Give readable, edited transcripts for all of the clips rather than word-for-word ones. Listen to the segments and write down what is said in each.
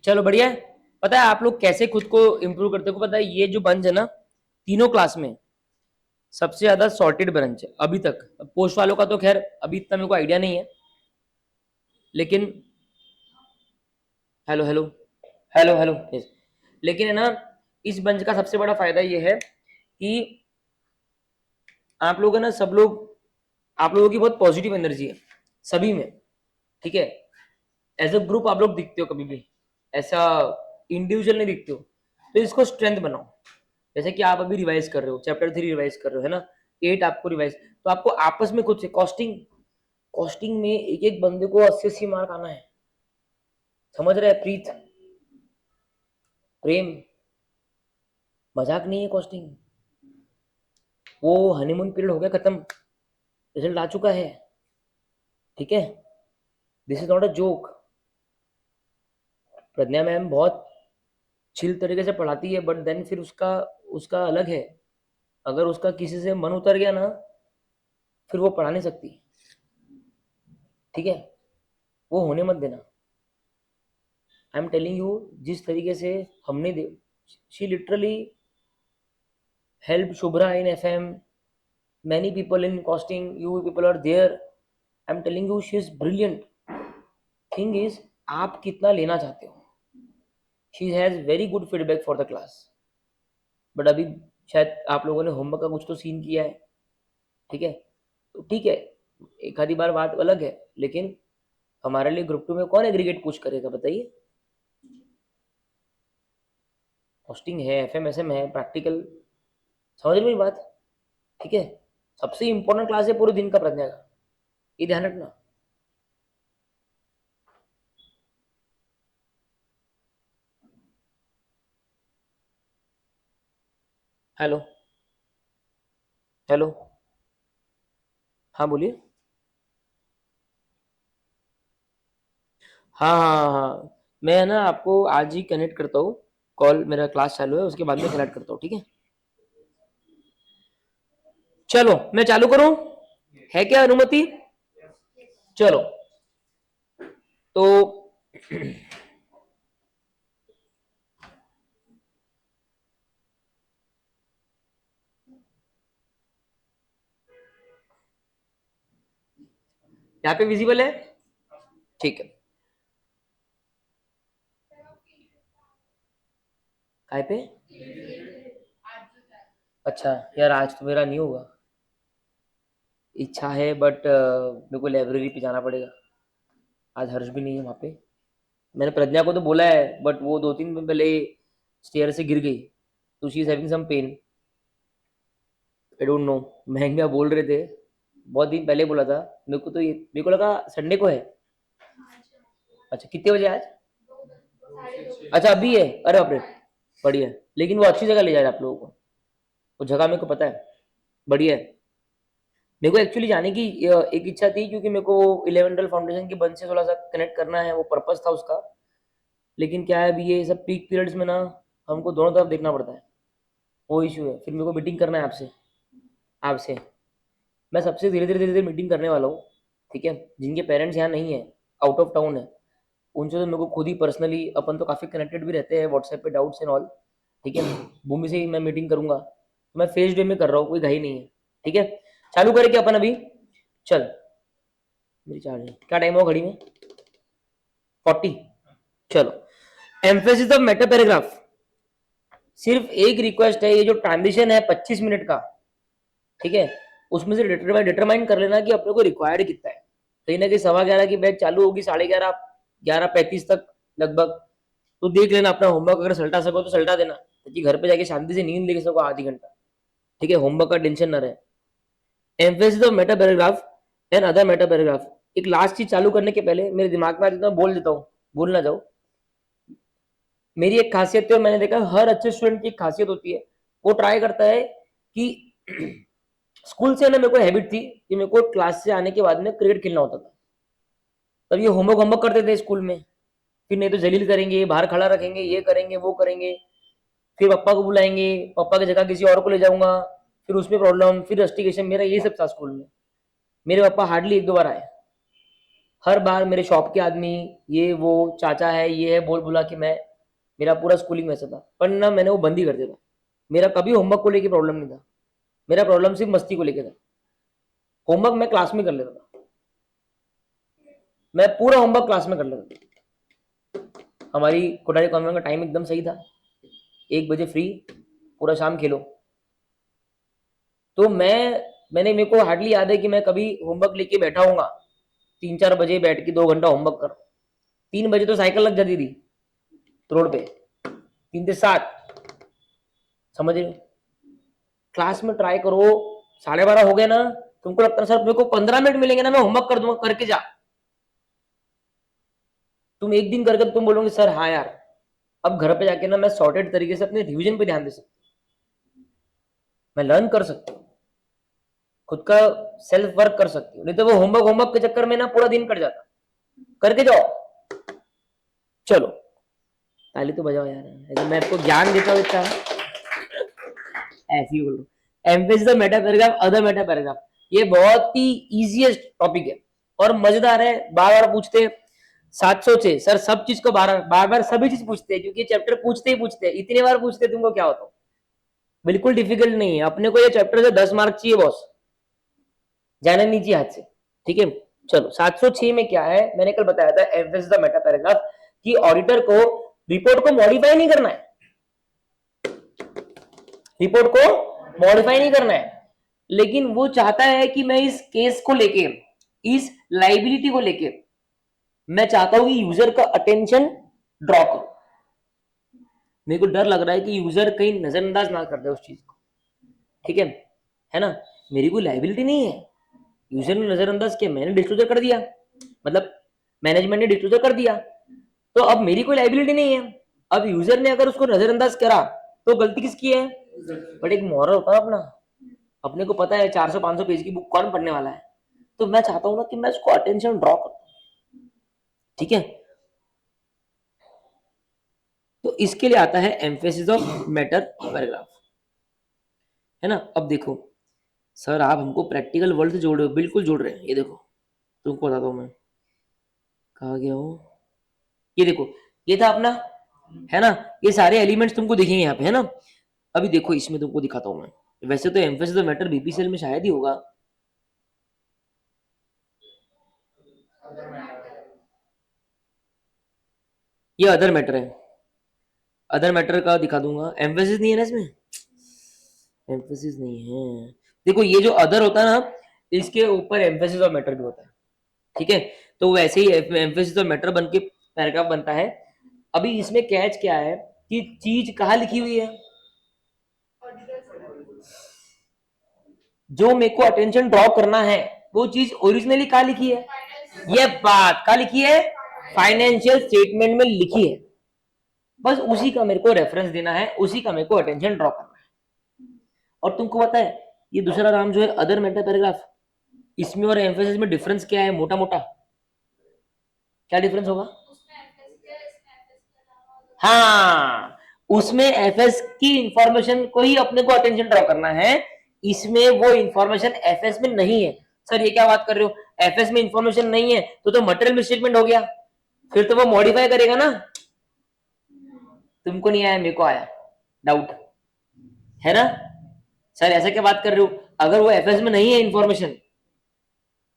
चलो बढ़िया है। पता है आप लोग कैसे खुद को इम्प्रूव करते हो? पता है ये जो बंच है ना, तीनों क्लास में सबसे ज्यादा सॉर्टेड ब्रांच है अभी तक। पोस्ट वालों का तो खैर अभी इतना मेरे को आइडिया नहीं है, लेकिन hello hello hello hello yes. लेकिन है ना, इस बंच का सबसे बड़ा फायदा ये है कि आप लोग है ना, सब लोग, आप लोगों की बहुत पॉजिटिव एनर्जी है सभी में, ठीक है। एज अ ग्रुप आप लोग दिखते हो कभी भी, ऐसा इंडिविजुअल नहीं दिखते हो। तो इसको स्ट्रेंथ बनाओ। जैसे कि आप अभी रिवाइज कर रहे हो, चैप्टर 3 रिवाइज कर रहे हो, है ना, 8 आपको रिवाइज, तो आपको आपस में खुद से कॉस्टिंग कॉस्टिंग में एक एक बंदे को 80-80 मार्क आना है। समझ रहे हैं प्रीत, प्रेम? मजाक नहीं है कॉस्टिंग। वो हनीमून पीरियड हो गया खत्म, रिजल्ट आ चुका है, ठीक है। This is not a joke. Pragya ma'am बहुत चिल तरीके से पढ़ाती है, बट देन फिर उसका उसका अलग है। अगर उसका किसी से मन उतर गया ना, फिर वो पढ़ा नहीं सकती, ठीक है। वो होने मत देना। आई एम टेलिंग यू, जिस तरीके से हमने she literally help Shubhra in FM, many people in costing, you people are there. I'm telling you she is brilliant. Thing is, आप कितना लेना चाहते हो? She has very good feedback for the class. But अभी शायद आप लोगों ने होमवर्क का कुछ तो सीन किया है, ठीक है। तो ठीक है, एक आधी बार बात अलग है, लेकिन हमारे लिए ग्रुप 2 में कौन एग्रीगेट पुश करेगा बताइए? कॉस्टिंग है, एफएमएसएम है, प्रैक्टिकल, समझ रहे मेरी बात, ठीक है। सबसे इंपॉर्टेंट क्लास है पूरे दिन का प्रज्ञा का, ये ध्यान रखना। हेलो हेलो, हाँ बोलिए। हाँ हाँ हाँ हाँ। मैं ना आपको आज ही कनेक्ट करता हूँ, कॉल मेरा क्लास चालू है, उसके बाद में कनेक्ट करता हूँ, ठीक है। चलो मैं चालू करूँ, है क्या अनुमति? चलो तो यहाँ पे विजिबल है, ठीक है। काय पे? अच्छा यार, आज तो मेरा नहीं होगा, इच्छा है बट मेरे को लाइब्रेरी पे जाना पड़ेगा। आज हर्ष भी नहीं है वहाँ पे। मैंने प्रज्ञा को तो बोला है, बट वो 2-3 दिन पहले स्टेयर से गिर गई, तो she is having some pain. I don't know, महंग भैया बोल रहे थे, बहुत दिन पहले बोला था। मेरे को तो ये, मेरे को लगा संडे को है। अच्छा कितने बजे आज? अच्छा अभी है, अरे बाप रे, बढ़िया। लेकिन वो अच्छी जगह ले जा रहा है आप लोगों को, वो जगह मेरे को पता है, बढ़िया है। मेरे को एक्चुअली जाने की एक इच्छा थी, क्योंकि मेरे को 11 फाउंडेशन के बंच से थोड़ा सा कनेक्ट करना है, वो पर्पस था उसका। लेकिन क्या है, अभी ये सब पीक पीरियड्स में ना, हमको दोनों तरफ देखना पड़ता है, वो इशू है। फिर मेरे को मीटिंग करना है आपसे, आपसे मैं सबसे धीरे धीरे मीटिंग करने वाला हूँ, ठीक है। जिनके पेरेंट्स यहाँ नहीं है, आउट ऑफ टाउन है, उनसे तो मेरे को खुद ही पर्सनली, अपन तो काफ़ी कनेक्टेड भी रहते हैं व्हाट्सएप पे, डाउट्स एंड ऑल, ठीक है। भूमि से ही मैं मीटिंग करूंगा, तो मैं फेस डे में कर रहा हूँ, कोई घाई नहीं है, ठीक है। चालू करें क्या अपन अभी? चल, मेरी चार्ज है, क्या टाइम हो घड़ी में? 40। चलो, एम्फेसिस ऑफ मेटा पैराग्राफ। सिर्फ एक रिक्वेस्ट है, ये जो ट्रांजिशन है 25 मिनट का, ठीक है, उसमें से डिटरमाइन कर लेना कि अपने को रिक्वायर्ड कितना है। कहीं ना कहीं 11:15 की बैच चालू होगी, 11:30, 11:35 तक लगभग। तो देख लेना अपना होमवर्क, अगर सल्टा सको तो सल्टा देना, ताकि घर पे जाके शांति से नींद ले सको आधी घंटा, ठीक है, होमवर्क का टेंशन ना रहे। Emphasis of matter paragraph and other matter paragraph. एक लास्ट चीज चालू करने के पहले मेरे दिमाग में आ जाता है, बोल देता हूँ, भूल ना जाओ। मेरी एक खासियत है, मैंने देखा हर अच्छे स्टूडेंट की एक खासियत होती है, वो ट्राई करता है कि स्कूल से ना, मेरे को हैबिट थी कि मेरे को क्लास से आने के बाद में क्रिकेट खेलना होता था। तब ये होमवर्क होमवर्क करते थे स्कूल में, फिर नहीं तो जलील करेंगे, बाहर खड़ा रखेंगे, ये करेंगे वो करेंगे, फिर पापा को बुलाएंगे, पापा की जगह किसी और को ले जाऊंगा, फिर उसमें प्रॉब्लम, फिर रस्टिकेशन, मेरा ये सब था स्कूल में। मेरे पापा हार्डली 1-2 बार आए, हर बार मेरे शॉप के आदमी, ये वो चाचा है, ये है, बोल बोला कि मेरा पूरा स्कूलिंग वैसा था, पर ना मैंने वो बंद ही कर दिया था। मेरा कभी होमवर्क को लेके प्रॉब्लम नहीं था, मेरा प्रॉब्लम सिर्फ मस्ती को लेके था। होमवर्क मैं क्लास में कर लेता था, मैं पूरा होमवर्क क्लास में कर लेता था। हमारी कोठारी कॉन्वेंट का टाइम एकदम सही था, 1 बजे फ्री, पूरा शाम खेलो। तो मैंने मेरे को हार्डली याद है कि मैं कभी होमवर्क लेके बैठा हूँगा 3-4 बजे बैठ के 2 घंटा होमवर्क कर। 3 बजे तो साइकिल लग जाती थी रोड पे, 3 से 7, समझ रहे हो? क्लास में ट्राई करो, 12:30 हो गया ना, तुमको लगता है सर मेरे को 15 मिनट मिलेंगे ना, मैं होमवर्क कर दूंगा, करके जा। तुम एक दिन करके तुम बोलोगे सर हाँ यार, अब घर पे जाके ना मैं सॉर्टेड तरीके से अपने रिवीजन पे ध्यान दे सकता हूँ, मैं लर्न कर सकता हूँ, खुद का सेल्फ वर्क कर सकती हूँ। नहीं तो वो होमवर्क होमवर्क के चक्कर में ना पूरा दिन कट जाता। करके जाओ। चलो ताली तो बजाओ यार, ऐसे मैं आपको ज्ञान देता हूँ इतना, ऐसे ही बोलो। Emphasis of matter paragraph, other matter paragraph, ये बहुत ही इजीएस्ट टॉपिक है और मजेदार है। बार बार पूछते हैं 706 सर, सब चीज को बार बार सभी चीज पूछते हैं, क्योंकि चैप्टर पूछते ही पूछते हैं, इतनी बार पूछते हैं, तुमको क्या होता? बिल्कुल डिफिकल्ट नहीं है, अपने को ये चैप्टर से 10 मार्क चाहिए बॉस, जाने नहीं चाहिए हाथ से। ठीक है, चलो 706 में क्या है, मैंने कल बताया था एम्फेसिस ऑफ मेटा पैराग्राफ, कि ऑडिटर को रिपोर्ट को मॉडिफाई नहीं करना है, रिपोर्ट को मॉडिफाई नहीं करना है, लेकिन वो चाहता है कि मैं इस केस को लेके, इस लाइबिलिटी को लेके, मैं चाहता हूं कि यूजर का अटेंशन ड्रॉ करो। मेरे को डर लग रहा है कि यूजर कहीं नजरअंदाज ना कर दे उस चीज को। ठीक है ना? मेरी कोई लाइबिलिटी नहीं है, यूजर ने नजरअंदाज किया, मैंने डिस्क्लोजर कर दिया, मतलब मैनेजमेंट ने डिस्क्लोजर कर दिया, तो अब मेरी कोई लाइबिलिटी नहीं है। अब यूजर ने अगर उसको नजरअंदाज करा तो गलती किसकी है? बट एक मॉरल होता है अपना, अपने को पता है 400-500 पेज की बुक कौन पढ़ने वाला है, तो मैं चाहता हूं ना कि मैं उसको अटेंशन ड्रॉ करूं। ठीक है, तो इसके लिए आता है एम्फेसिस ऑफ मैटर पैराग्राफ, है ना? अब देखो सर, आप हमको प्रैक्टिकल वर्ल्ड से जोड़ रहे हो, बिल्कुल जोड़ रहे हैं। ये देखो तुमको बताता हूं मैं, कहा गया हूं, ये देखो, ये था अपना, है ना? ये सारे एलिमेंट्स तुमको दिखेंगे यहाँ पे, है ना? अभी देखो इसमें तुमको दिखाता हूं मैं, वैसे तो एम्फेसिस ऑफ मैटर बीपीसीएल में शायद ही होगा, ये अदर मैटर है, अदर मैटर का दिखा दूंगा। एम्फेसिस नहीं है ना इसमें, एम्फेसिस नहीं है। देखो ये जो अदर होता है ना, इसके ऊपर एम्फेसिस ऑफ मैटर भी होता है। ठीक है, तो वैसे ही एम्फेसिस ऑफ मैटर बन के पैराग्राफ बनता है। अभी इसमें कैच क्या है कि चीज कहाँ लिखी हुई है, जो मेरे को अटेंशन ड्रॉ करना है वो चीज ओरिजिनली कहाँ लिखी है, ये बात कहाँ लिखी है, फाइनेंशियल स्टेटमेंट में लिखी है। बस उसी का मेरे को रेफरेंस देना है, उसी का मेरे को अटेंशन ड्रॉ करना है। और तुमको पता है ये दूसरा नाम जो है अदर मेटा पैराग्राफ, इसमें और एम्फेसिस में डिफरेंस क्या है? मोटा मोटा क्या डिफरेंस होगा? हाँ, उसमें एफएस की इंफॉर्मेशन को ही अपने को अटेंशन ड्रॉ करना है, इसमें वो इंफॉर्मेशन एफएस में नहीं है। सर ये क्या बात कर रहे हो, एफएस में इंफॉर्मेशन नहीं है तो मटेरियल मिसस्टेटमेंट हो गया, फिर तो वो मॉडिफाई करेगा ना। तुमको नहीं आया, मेरे को आया डाउट, है ना? सर ऐसा क्या बात कर रहे हो, अगर वो एफएस में नहीं है इंफॉर्मेशन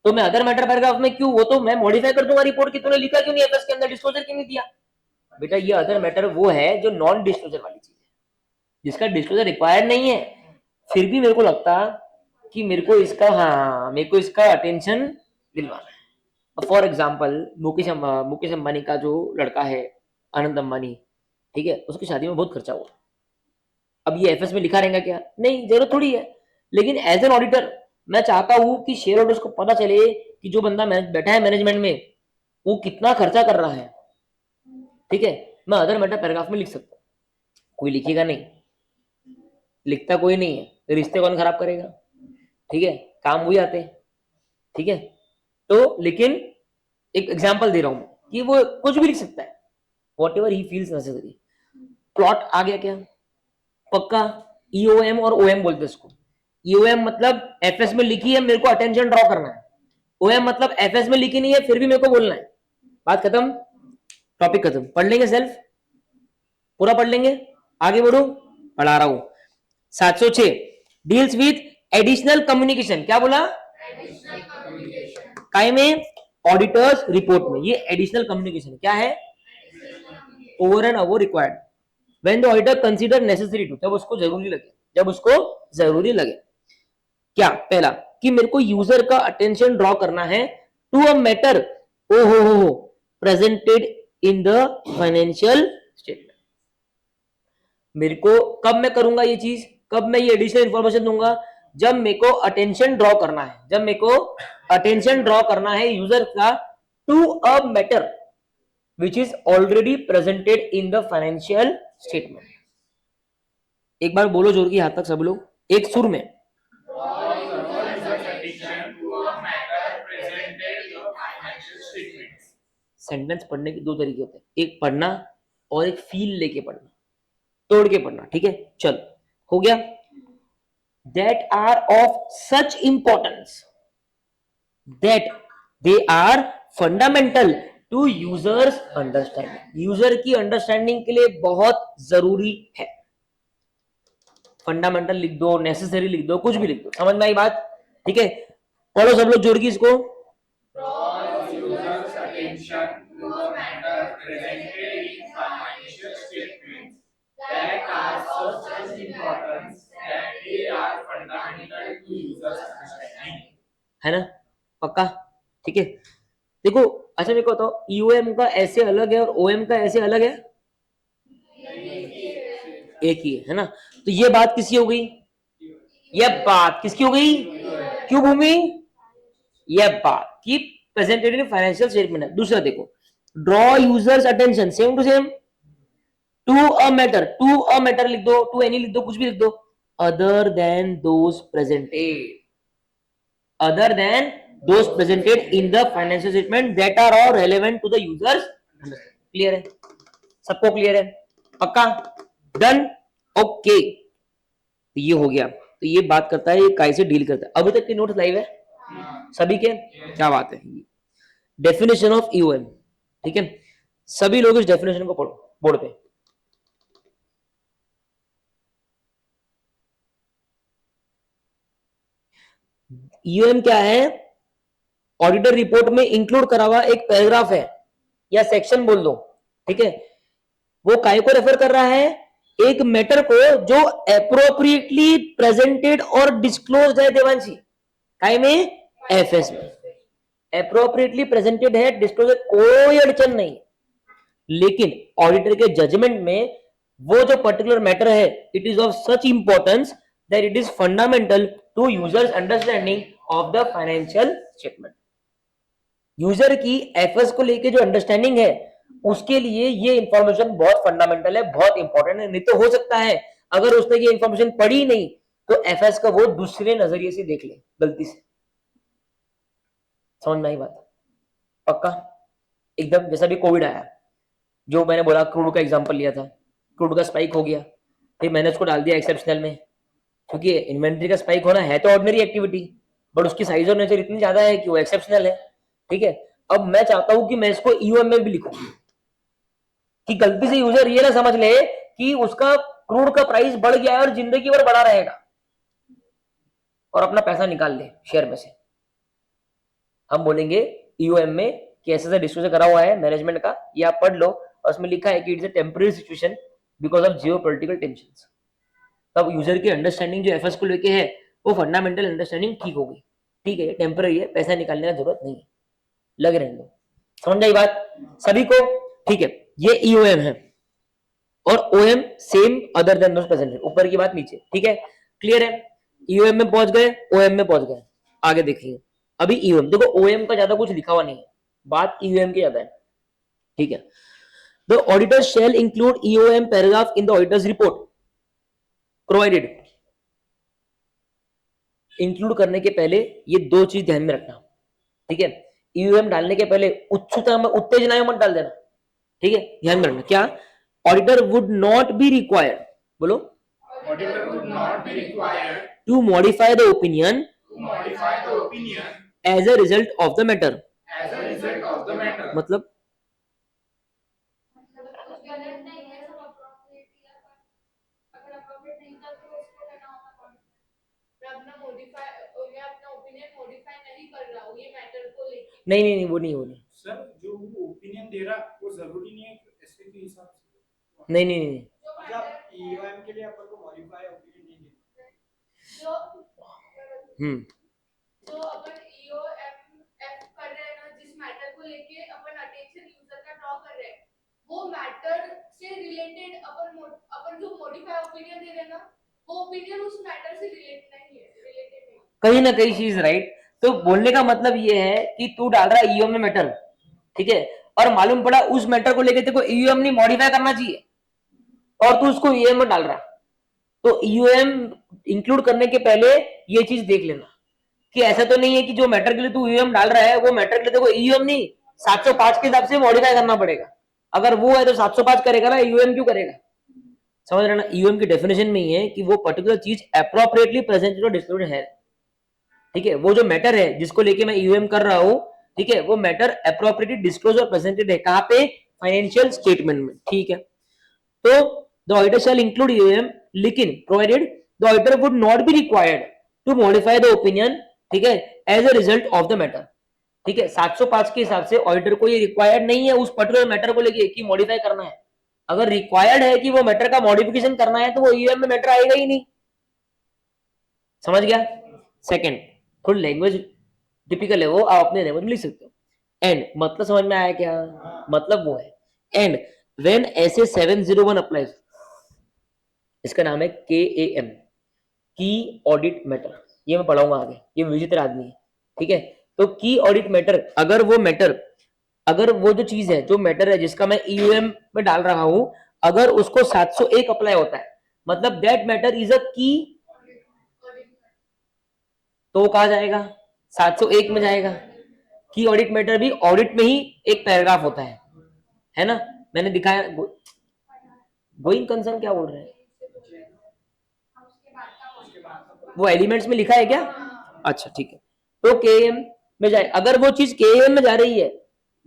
तो मैं अदर मैटर पैराग्राफ में क्यों, वो तो मैं मॉडिफाई कर दूंगा रिपोर्ट की, तूने लिखा क्यों नहीं एफएस के अंदर, डिस्क्लोजर क्यों नहीं दिया? बेटा ये अदर मैटर वो है जो नॉन डिस्क्लोजर वाली चीज है, जिसका डिस्क्लोजर रिक्वायर्ड नहीं है, फिर भी मेरे को लगता कि मेरे को इसका, हाँ मेरे को इसका अटेंशन दिलवाना है। फॉर एग्जाम्पल मुकेश अंबानी का जो लड़का है आनंद अंबानी, ठीक है, उसकी शादी में बहुत खर्चा हुआ। अब ये एफएस में लिखा रहेगा क्या? नहीं, जरूरत थोड़ी है। लेकिन एज एन ऑडिटर मैं चाहता हूं कि शेयर होल्डर्स को पता चले कि जो बंदा बैठा है मैनेजमेंट में वो कितना खर्चा कर रहा है। ठीक है, मैं अदर मैटर पैराग्राफ में लिख सकता हूँ, कोई लिखेगा नहीं, लिखता कोई नहीं है, रिश्ते कौन खराब करेगा? ठीक है, काम वही आते हैं। ठीक है, तो लेकिन एक एग्जांपल दे रहा हूं कि वो कुछ भी लिख सकता है, whatever he feels necessary. Plot आ गया क्या? पक्का ईओएम और ओएम बोलते हैं इसको। ईओएम मतलब एफएस में लिखी है, मेरे को अटेंशन ड्रॉ करना है, OM मतलब FS में लिखी नहीं है, फिर भी मेरे को बोलना है। बात खत्म, टॉपिक खत्म। पढ़ लेंगे सेल्फ, पूरा पढ़ लेंगे। आगे बढ़ू, पढ़ा रहा हूं। 706 डील्स विथ एडिशनल कम्युनिकेशन। क्या बोला? काय में? ऑडिटर्स रिपोर्ट में। ये एडिशनल कम्युनिकेशन क्या है? Over and above required when the auditor consider necessary to, जब उसको जरूरी लगे, जब उसको जरूरी लगे। क्या? पहला कि मेरे को यूजर का अटेंशन ड्रॉ करना है टू अ मैटर ओ हो presented in the financial statement. मेरे को कब मैं करूंगा ये चीज, कब मैं ये एडिशनल इंफॉर्मेशन दूंगा? जब मेरे को अटेंशन ड्रॉ करना है, जब मेरे को अटेंशन ड्रॉ करना है यूजर का to a matter which is already presented in the financial statement. एक बार बोलो जोर की हाथ तक सब लोग, एक सुर में। सेंटेंस पढ़ने के दो तरीके होते हैं, एक पढ़ना और एक फील लेके पढ़ना, तोड़ के पढ़ना। ठीक है, चल हो गया। That are of such importance that they are fundamental to users understanding. User की अंडरस्टैंडिंग के लिए बहुत जरूरी है। फंडामेंटल लिख दो, नेसेसरी लिख दो, कुछ भी लिख दो, समझ में आई बात? ठीक है, पढ़ो सब लोग जोड़ के इसको। है ना, पक्का? ठीक है, देखो अच्छा मेरे को बताओ, ईओएम का ऐसे अलग है और ओएम का ऐसे अलग है? एक ही है ना? तो ये बात किसकी हो गई? ये बात किसकी हो गई? क्यों भूमि? ये बात की प्रेजेंटेड इन फाइनेंशियल स्टेटमेंट है। दूसरा देखो, draw users attention, same to same, to a matter लिख दो, टू एनी लिख दो, कुछ भी लिख दो, other than those presented, other than those presented in the financial statement that are all relevant to the users। Clear है सबको? क्लियर है? पक्का? डन? ओके, तो ये हो गया। तो ये बात करता है ये काय से डील करता है। अभी तक के नोट्स लाइव है सभी के? क्या बात है। डेफिनेशन ऑफ ईओएम, ठीक है, सभी लोग इस डेफिनेशन को पढ़ो बोर्ड पे। ईओएम क्या है? ऑडिटर रिपोर्ट में इंक्लूड करा हुआ एक पैराग्राफ है या सेक्शन बोल दो, ठीक है, वो काय को रेफर कर रहा है? एक मैटर को जो एप्रोप्रिएटली प्रेजेंटेड और डिस्क्लोज्ड है। देवांशी, काय में? एफएस में। एप्रोप्रिएटली प्रेजेंटेड है, डिस्क्लोज, कोई अड़चन नहीं, लेकिन ऑडिटर के जजमेंट में वो जो पर्टिकुलर मैटर है, it is of such importance that it is fundamental to users understanding of the financial statement. User की एफएस को लेके जो अंडरस्टैंडिंग है, उसके लिए ये इंफॉर्मेशन बहुत फंडामेंटल है, बहुत इंपॉर्टेंट है। नहीं तो हो सकता है अगर उसने ये इंफॉर्मेशन पढ़ी नहीं तो एफएस का वो दूसरे नजरिए से देख ले गलती से। समझ में आई बात? पक्का? एकदम जैसा भी कोविड आया, जो मैंने बोला, क्रूड का एग्जांपल लिया था, क्रूड का स्पाइक हो गया, फिर मैंने उसको डाल दिया एक्सेप्शनल में, क्योंकि इन्वेंट्री का स्पाइक होना है तो ऑर्डिनरी एक्टिविटी, बट उसकी साइज और नेचर इतनी ज्यादा है कि वो एक्सेप्शनल है। ठीक है, अब मैं चाहता हूं कि मैं इसको ईओएम में भी लिखूं, कि गलती से यूजर ये ना समझ ले कि उसका क्रूड का प्राइस बढ़ गया है और जिंदगी भर बढ़ा रहेगा और अपना पैसा निकाल ले शेयर में से। हम बोलेंगे ईओएम में कि ऐसे डिस्क्लोजर करा हुआ है मैनेजमेंट का, ये आप पढ़ लो, और उसमें लिखा है कि it's a temporary situation because of geopolitical tensions. तब यूजर की अंडरस्टैंडिंग जो एफएस को लेके है वो फंडामेंटल अंडरस्टैंडिंग ठीक हो गई, ठीक है, टेम्पररी है, पैसा निकालने का जरूरत नहीं है, लगे रहने दो। समझ आई बात सभी को? ठीक है, ये ईओएम है और ओएम सेम अदर देन दोस प्रेजेंटेड, ऊपर की बात नीचे, ठीक है, क्लियर है? ईओएम में पहुंच गए, ओएम में पहुंच गए, आगे देखिए। अभी ईओएम देखो, ओएम का ज्यादा कुछ लिखा हुआ नहीं है, बात ईओएम की ज्यादा है, ठीक है। The auditor shall include EOM paragraph in the auditor's report provided. Include करने के पहले ये दो चीज ध्यान में रखना, ठीक है, ईओएम डालने के पहले उत्तेजना मत डाल देना, ठीक है, ध्यान में रखना। क्या? Auditor would not be required, बोलो, auditor would not be required to modify the opinion as a result of the matter, मतलब नहीं नहीं नहीं, वो नहीं, वो नहीं सर जो वो ओपिनियन दे रहा वो जरूरी नहीं है एसए के हिसाब से। नहीं नहीं नहीं मतलब ईओएम के लिए अपन को मॉडिफाई ओपिनियन नहीं देना। हम्म जो अपन ईओएमएफ कर रहे हैं ना, जिस मैटर को लेके अपन अटेंशन यूजर का ड्रॉ कर रहे हैं, वो मैटर से रिलेटेड अपन जो मॉडिफाई ओपिनियन दे रहे हैं ना, वो ओपिनियन उस मैटर से रिलेटेड नहीं है। कहीं ना कहीं चीज राइट। तो बोलने का मतलब ये है कि तू डाल रहा है ईओएम में मैटर, ठीक है, और मालूम पड़ा उस मैटर को लेके तेरे को ईओएम नहीं मॉडिफाई करना चाहिए, और तू उसको ईओएम में डाल रहा है। तो ईओएम इंक्लूड करने के पहले ये चीज देख लेना कि ऐसा तो नहीं है कि जो मैटर के लिए तू ईओएम डाल रहा है वो मैटर के लिए तेरे को ईओएम नहीं 705 के हिसाब से मॉडिफाई करना पड़ेगा। अगर वो है तो 705 करेगा ना, ईओएम क्यों करेगा? समझ रहे ना? ईओएम की डेफिनेशन में ही है कि वो पर्टिकुलर चीज अप्रोप्रिएटली प्रेजेंटेड और डिस्क्लोज्ड है, ठीक है। वो जो मैटर है जिसको लेके मैं ईओएम कर रहा हूं, ठीक है, वो मैटर अप्रोप्रिएटली डिस्क्लोज और प्रेजेंटेड है कहां पे? फाइनेंशियल स्टेटमेंट में, ठीक है। तो the auditor shall include EOM, लेकिन provided the auditor would not be required to modify the opinion, ठीक है, as a result of the matter, ठीक है। 705 के हिसाब से ऑडिटर को ये रिक्वायर्ड नहीं है उस पर्टिकुलर मैटर को लेके कि मॉडिफाई करना है। अगर रिक्वायर्ड है कि वो मैटर का मॉडिफिकेशन करना है तो वो ईओएम में मैटर आएगा ही नहीं। समझ गया? सेकंड, थोड़ी लैंग्वेज टिपिकल है वो, आप अपने लैंग्वेज में लिख सकते हो। एंड मतलब समझ में आया क्या? मतलब वो है एंड व्हेन ऐसे 701 अप्लाइज, इसका नाम है KAM, की ऑडिट मैटर। ये मैं पढ़ाऊंगा आगे, ये विचित्र आदमी है, ठीक है। तो की ऑडिट मैटर, अगर वो मैटर, अगर वो जो चीज है, जो मैटर है जिसका मैं ईओएम में डाल रहा हूं, अगर उसको 701 अप्लाई होता है, मतलब दैट मैटर इज अ की, तो कहा जाएगा 701 में जाएगा। की ऑडिट मैटर भी ऑडिट में ही एक पैराग्राफ होता है ना? मैंने दिखाया। गोइंग कंसर्न क्या बोल रहे हैं? वो एलिमेंट्स में लिखा है क्या? अच्छा ठीक है। तो केएम में जाए, अगर वो चीज केएम में जा रही है,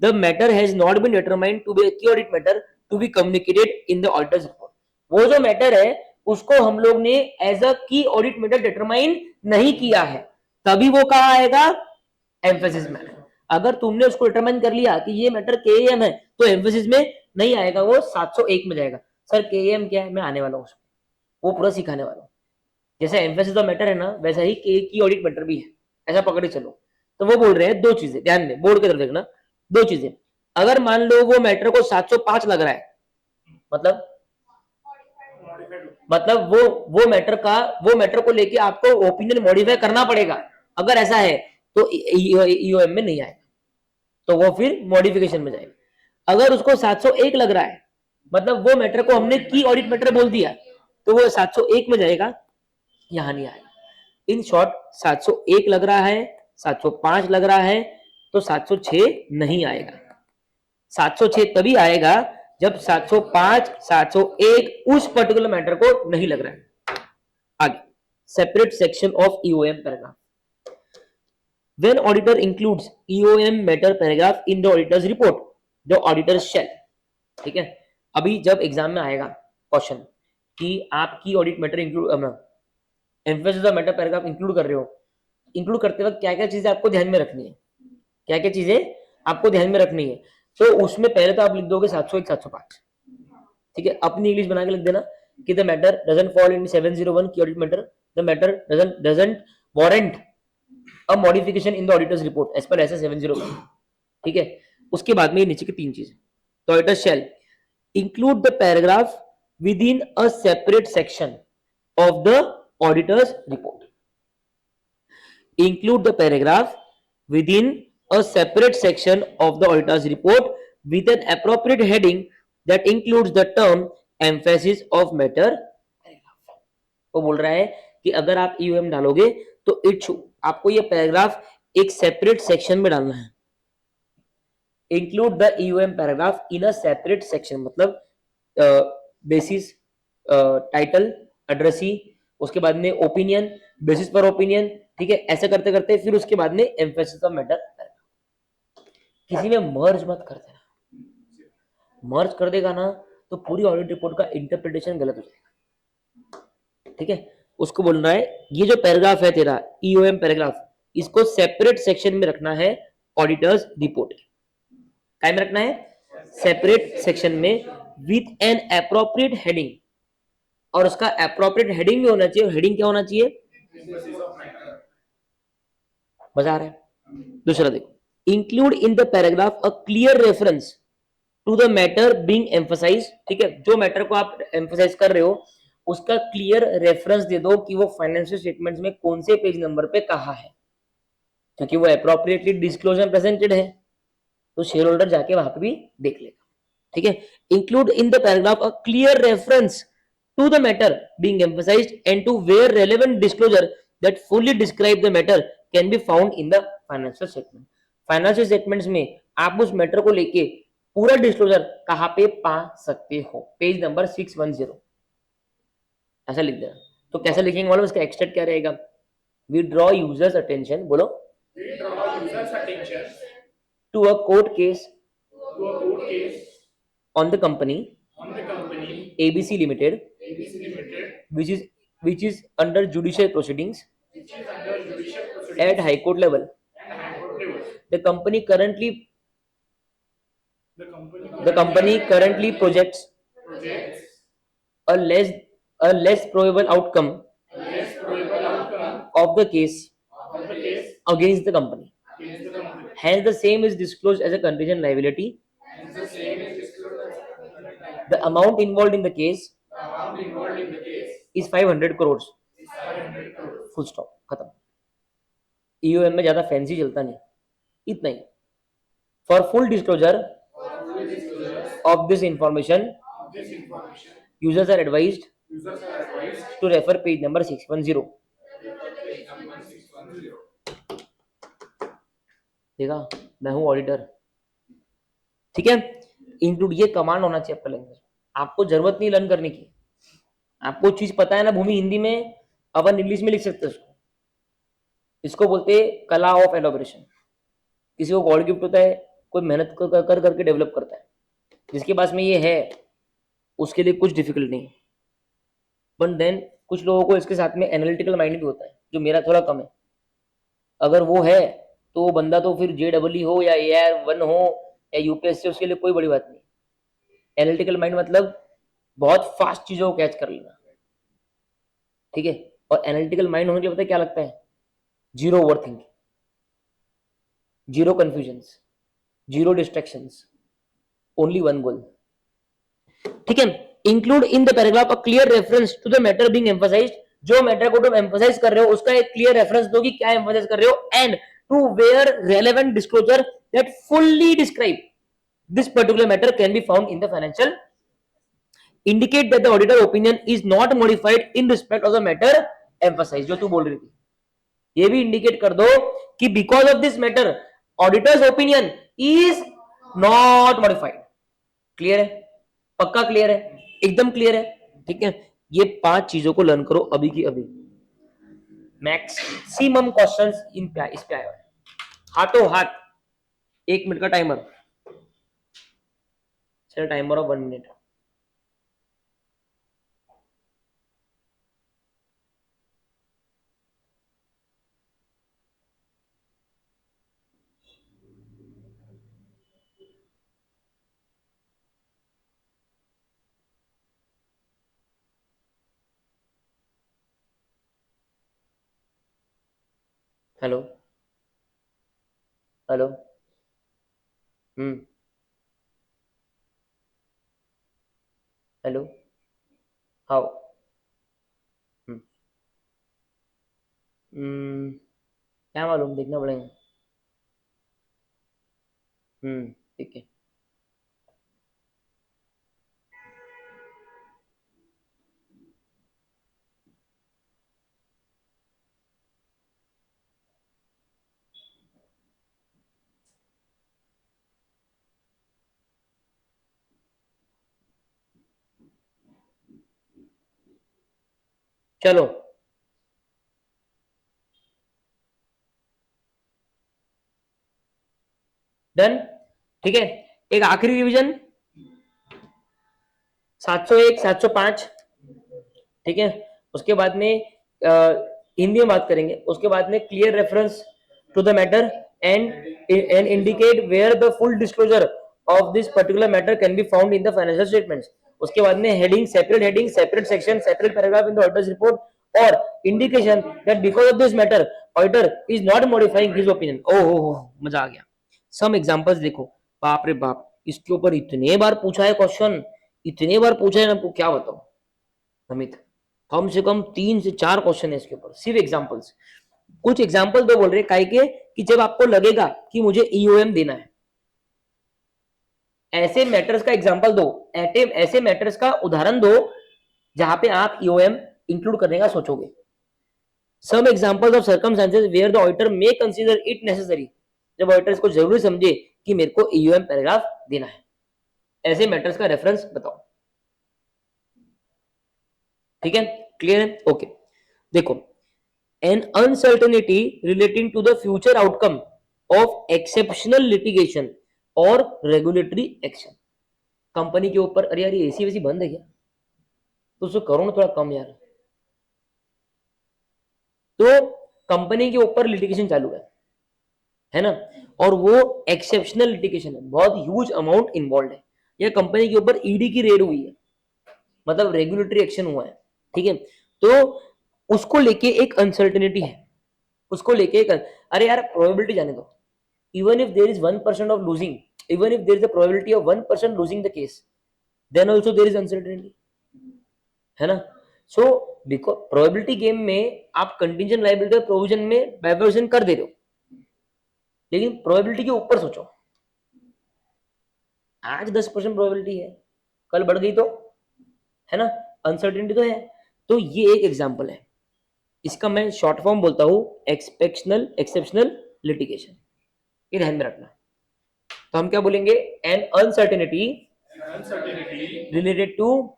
the matter has not been determined to be key audit matter to be communicated in the auditor's report. वो जो मैटर है उसको हम लोग ने एज अ की ऑडिट मैटर डिटरमाइन नहीं किया है, तभी वो कहा आएगा? एम्फेसिस में। अगर तुमने उसको डिटरमाइन कर लिया कि ये मैटर केएम है तो एम्फेसिस में नहीं आएगा, वो 701 में जाएगा। सर केएम क्या है, मैं आने वाला हूँ उसको, वो पूरा सिखाने वाला हूँ। जैसे एम्फेसिस ऑफ मैटर है ना, वैसा ही की ऑडिट मैटर भी है, ऐसा पकड़े चलो। तो वो बोल रहे हैं दो चीजें, ध्यान दें, बोर्ड की तरफ देखना, दो चीजें। अगर मान लो वो मैटर को 705 लग रहा है, मतलब वो मैटर का, वो मैटर को लेके आपको ओपिनियन मॉडिफाई करना पड़ेगा। अगर ऐसा है तो ईओएम में नहीं आएगा, तो वो फिर मॉडिफिकेशन में जाएगा। अगर उसको 701 लग रहा है, मतलब वो मैटर को हमने की ऑडिट मैटर बोल दिया, तो वो 701 में जाएगा, यहां नहीं आएगा। इन शॉर्ट 701 लग रहा है, 705 लग रहा है, तो 706 नहीं आएगा। 706 तभी आएगा जब 705 701 उस पर्टिकुलर मैटर को नहीं लग रहा है। आगे, separate section of EOM paragraph. When auditor includes EOM matter paragraph in the auditor's report, the auditor shall, ठीक है। अभी जब एग्जाम में आएगा क्वेश्चन कि आपकी audit matter include, emphasis of matter paragraph include कर रहे हो, इंक्लूड करते वक्त क्या क्या चीजें आपको ध्यान में रखनी है, क्या क्या चीजें आपको ध्यान में रखनी है, तो उसमें पहले तो आप लिख दोगे 701 705, ठीक है। अपनी इंग्लिश बना के लिख देना कि the matter doesn't fall in 701 की audit matter, the matter doesn't warrant a modification in the auditor's report as per SA 701, ठीक है। उसके बाद में नीचे की तीन चीजें, तो auditor shall include the paragraph with in a separate section of the auditor's report, include the paragraph within a separate section of the auditor's report with an appropriate heading that includes the term emphasis of matter paragraph। वो बोल रहा है कि अगर आप EOM डालोगे तो आपको ये पैराग्राफ एक सेपरेट सेक्शन में डालना है। Include the EOM paragraph in a separate section, मतलब बेसिस, टाइटल, एड्रेसी, उसके बाद में ओपिनियन, बेसिस पर ओपिनियन, ठीक है, ऐसे करते करते फिर उसके बाद में एम्फेसिस ऑफ मैटर। किसी में मर्ज मत कर देना, मर्ज कर देगा ना तो पूरी ऑडिट रिपोर्ट का इंटरप्रिटेशन गलत हो जाएगा। ठीक है, उसको बोल रहा है ये जो पैराग्राफ है तेरा ईओएम पैराग्राफ, इसको सेपरेट सेक्शन में रखना है ऑडिटर्स रिपोर्ट। काय में रखना है? सेपरेट सेक्शन में विथ एन अप्रोप्रिएट हेडिंग, और उसका अप्रोप्रिएट हेडिंग भी होना चाहिए। हेडिंग क्या होना चाहिए? Emphasis of matter. मजा आ रहा है? दूसरा देखो, include in the paragraph a clear reference to the matter being emphasise. ठीक है, जो मैटर को आप एम्फसाइज कर रहे हो उसका क्लियर रेफरेंस दे दो कि वो फाइनेंशियल स्टेटमेंट्स में कौन से पेज नंबर पे कहा है, क्योंकि वो अप्रोप्रिएटली डिस्क्लोजर प्रेजेंटेड है तो शेयर होल्डर जाके वहां पे भी देख लेगा। ठीक है, include in the paragraph a clear reference to the matter being emphasized and to where relevant disclosure that fully describe the matter can be found in the financial statement. Financial statements में आप उस matter को लेके पूरा disclosure कहां पे पा सकते हो? पेज नंबर 610 ऐसा लिख देना। तो कैसे लिखेंगे मालूम? इसका एक्सटेंट क्या रहेगा? वी ड्रॉ यूजर्स अटेंशन, बोलो, We draw users' attention to a court case to a court case on the company on the company ABC Limited ABC Limited, which is under judicial proceedings which is under judicial at proceedings High Court level. and High Court level. The company currently The company projects projects a less probable outcome a less probable outcome of the case of the case against the company. against the company. Hence, the same is disclosed as a contingent liability. Hence, the same is disclosed as a contingent liability. The amount involved in the case The amount involved in the case is 500 crores. is 500 crores. Full stop, खत्म। EOM में ज्यादा fancy चलता नहीं, इतना ही। For full disclosure For full disclosure of this information, of this information, users are advised users are advised to refer page number 610. to page number 610. देखा, मैं हूं auditor. ठीक है, इंक्लूड ये कमांड होना चाहिए आपका लैंग्वेज। आपको जरूरत नहीं लर्न करने की, आपको चीज पता है ना। भूमि हिंदी में, अपन इंग्लिश में लिख सकते हैं उसको। इसको बोलते हैं कला ऑफ एलोबरेशन। किसी को गॉड गिफ्ट होता है, कोई मेहनत कर करके डेवलप करता है। जिसके पास में ये है उसके लिए कुछ डिफिकल्ट नहीं, बट देन कुछ लोगों को इसके साथ में एनालिटिकल माइंड भी होता है, जो मेरा थोड़ा कम है। अगर वो है तो वो बंदा तो फिर JEE हो या AR1 हो या यूपीएससी, उसके लिए कोई बड़ी बात नहीं। एनालिटिकल माइंड मतलब बहुत फास्ट चीजों को कैच कर लेना। ठीक है, और एनालिटिकल माइंड होने के लिए पता है क्या लगता है? Zero over thinking, zero confusions, zero distractions, only one goal. ठीक है, include in the paragraph a clear reference to the matter being emphasised. जो मैटर को तुम एम्फसाइज कर रहे हो उसका एक क्लियर रेफरेंस दो कि क्या एम्फसाइज कर रहे हो, and to where relevant disclosure that fully describe this particular matter can be found in the financial. Indicate that the auditor opinion is not modified in respect of the matter emphasise. जो तू बोल रही थी, ये भी indicate कर दो कि because of this matter auditors opinion is not modified. Clear है? पक्का क्लियर है? एकदम क्लियर है? ठीक है, ये 5 चीजों को लर्न करो अभी की अभी। मैक्सिमम क्वेश्चंस इस पे आए हुए, हाथों हाथ। 1 मिनट का टाइमर, चलो timer of 1 minute. Hello hello, hello, how, क्या मालूम, देखना पड़ेगा। ठीक है, चलो डन, ठीक है। एक आखिरी रिवीजन 701 705, ठीक है। उसके बाद में हिंदी में बात करेंगे। उसके बाद में clear reference to the matter and indicate where the full disclosure of this particular matter can be found in the financial statements. उसके बाद में heading, separate section, separate paragraph in the auditor's report और indication that because of this matter auditor is not modifying his opinion. ओहो, मजा आ गया। Some examples देखो, बाप रे बाप, इसके ऊपर इतने बार पूछा है क्वेश्चन, इतने बार पूछा है ना, आपको क्या बताऊं अमित। कम से कम 3 से 4 क्वेश्चन है इसके ऊपर, सिर्फ एग्जांपल्स। कुछ एग्जांपल दो बोल रहे काय के कि जब आपको लगेगा कि मुझे ईओएम देना है, ऐसे मैटर्स का एग्जांपल दो, ऐसे मैटर्स का उदाहरण दो जहां पे आप ईओएम इंक्लूड करने का सोचोगे। Some examples of circumstances where the auditor may consider it necessary, जब ऑडिटर इसको जरूरी समझे कि मेरे को ईओएम पैराग्राफ देना है, ऐसे मैटर्स का रेफरेंस बताओ। ठीक है, क्लियर है, ओके। देखो, an uncertainty relating to the future outcome of exceptional litigation और रेगुलेटरी एक्शन। कंपनी के ऊपर, अरे यार ये एसी वैसी बंद है क्या, तो उसको करो ना थोड़ा कम यार। तो कंपनी के ऊपर लिटिगेशन चालू है ना, और वो एक्सेप्शनल लिटिगेशन है, बहुत ह्यूज अमाउंट इन्वॉल्व है, या कंपनी के ऊपर ईडी की रेड हुई है, मतलब रेगुलेटरी एक्शन हुआ है, ठीक है। तो उसको लेके एक अनसर्टेनिटी है, उसको लेके एक, अरे यार प्रोबेबिलिटी जाने दो, even if there is 1% of losing, even if there is a probability of 1% losing the case, then also there is uncertainty, है ना। सो बिकॉज प्रोबेबिलिटी गेम में आप कंटिंजेंट लायबिलिटी प्रोविजन में डाइवर्जन कर दे रहे हो, लेकिन प्रोबेबिलिटी के ऊपर सोचो। आज 10% प्रोबेबिलिटी है, कल बढ़ गई तो, है ना, अनसर्टेनिटी तो है। तो ये एक एग्जांपल है, इसका मैं शॉर्ट फॉर्म बोलता हूं एक्सेप्शनल लिटिगेशन, ये ध्यान में रखना। तो हम क्या बोलेंगे, an uncertainty related to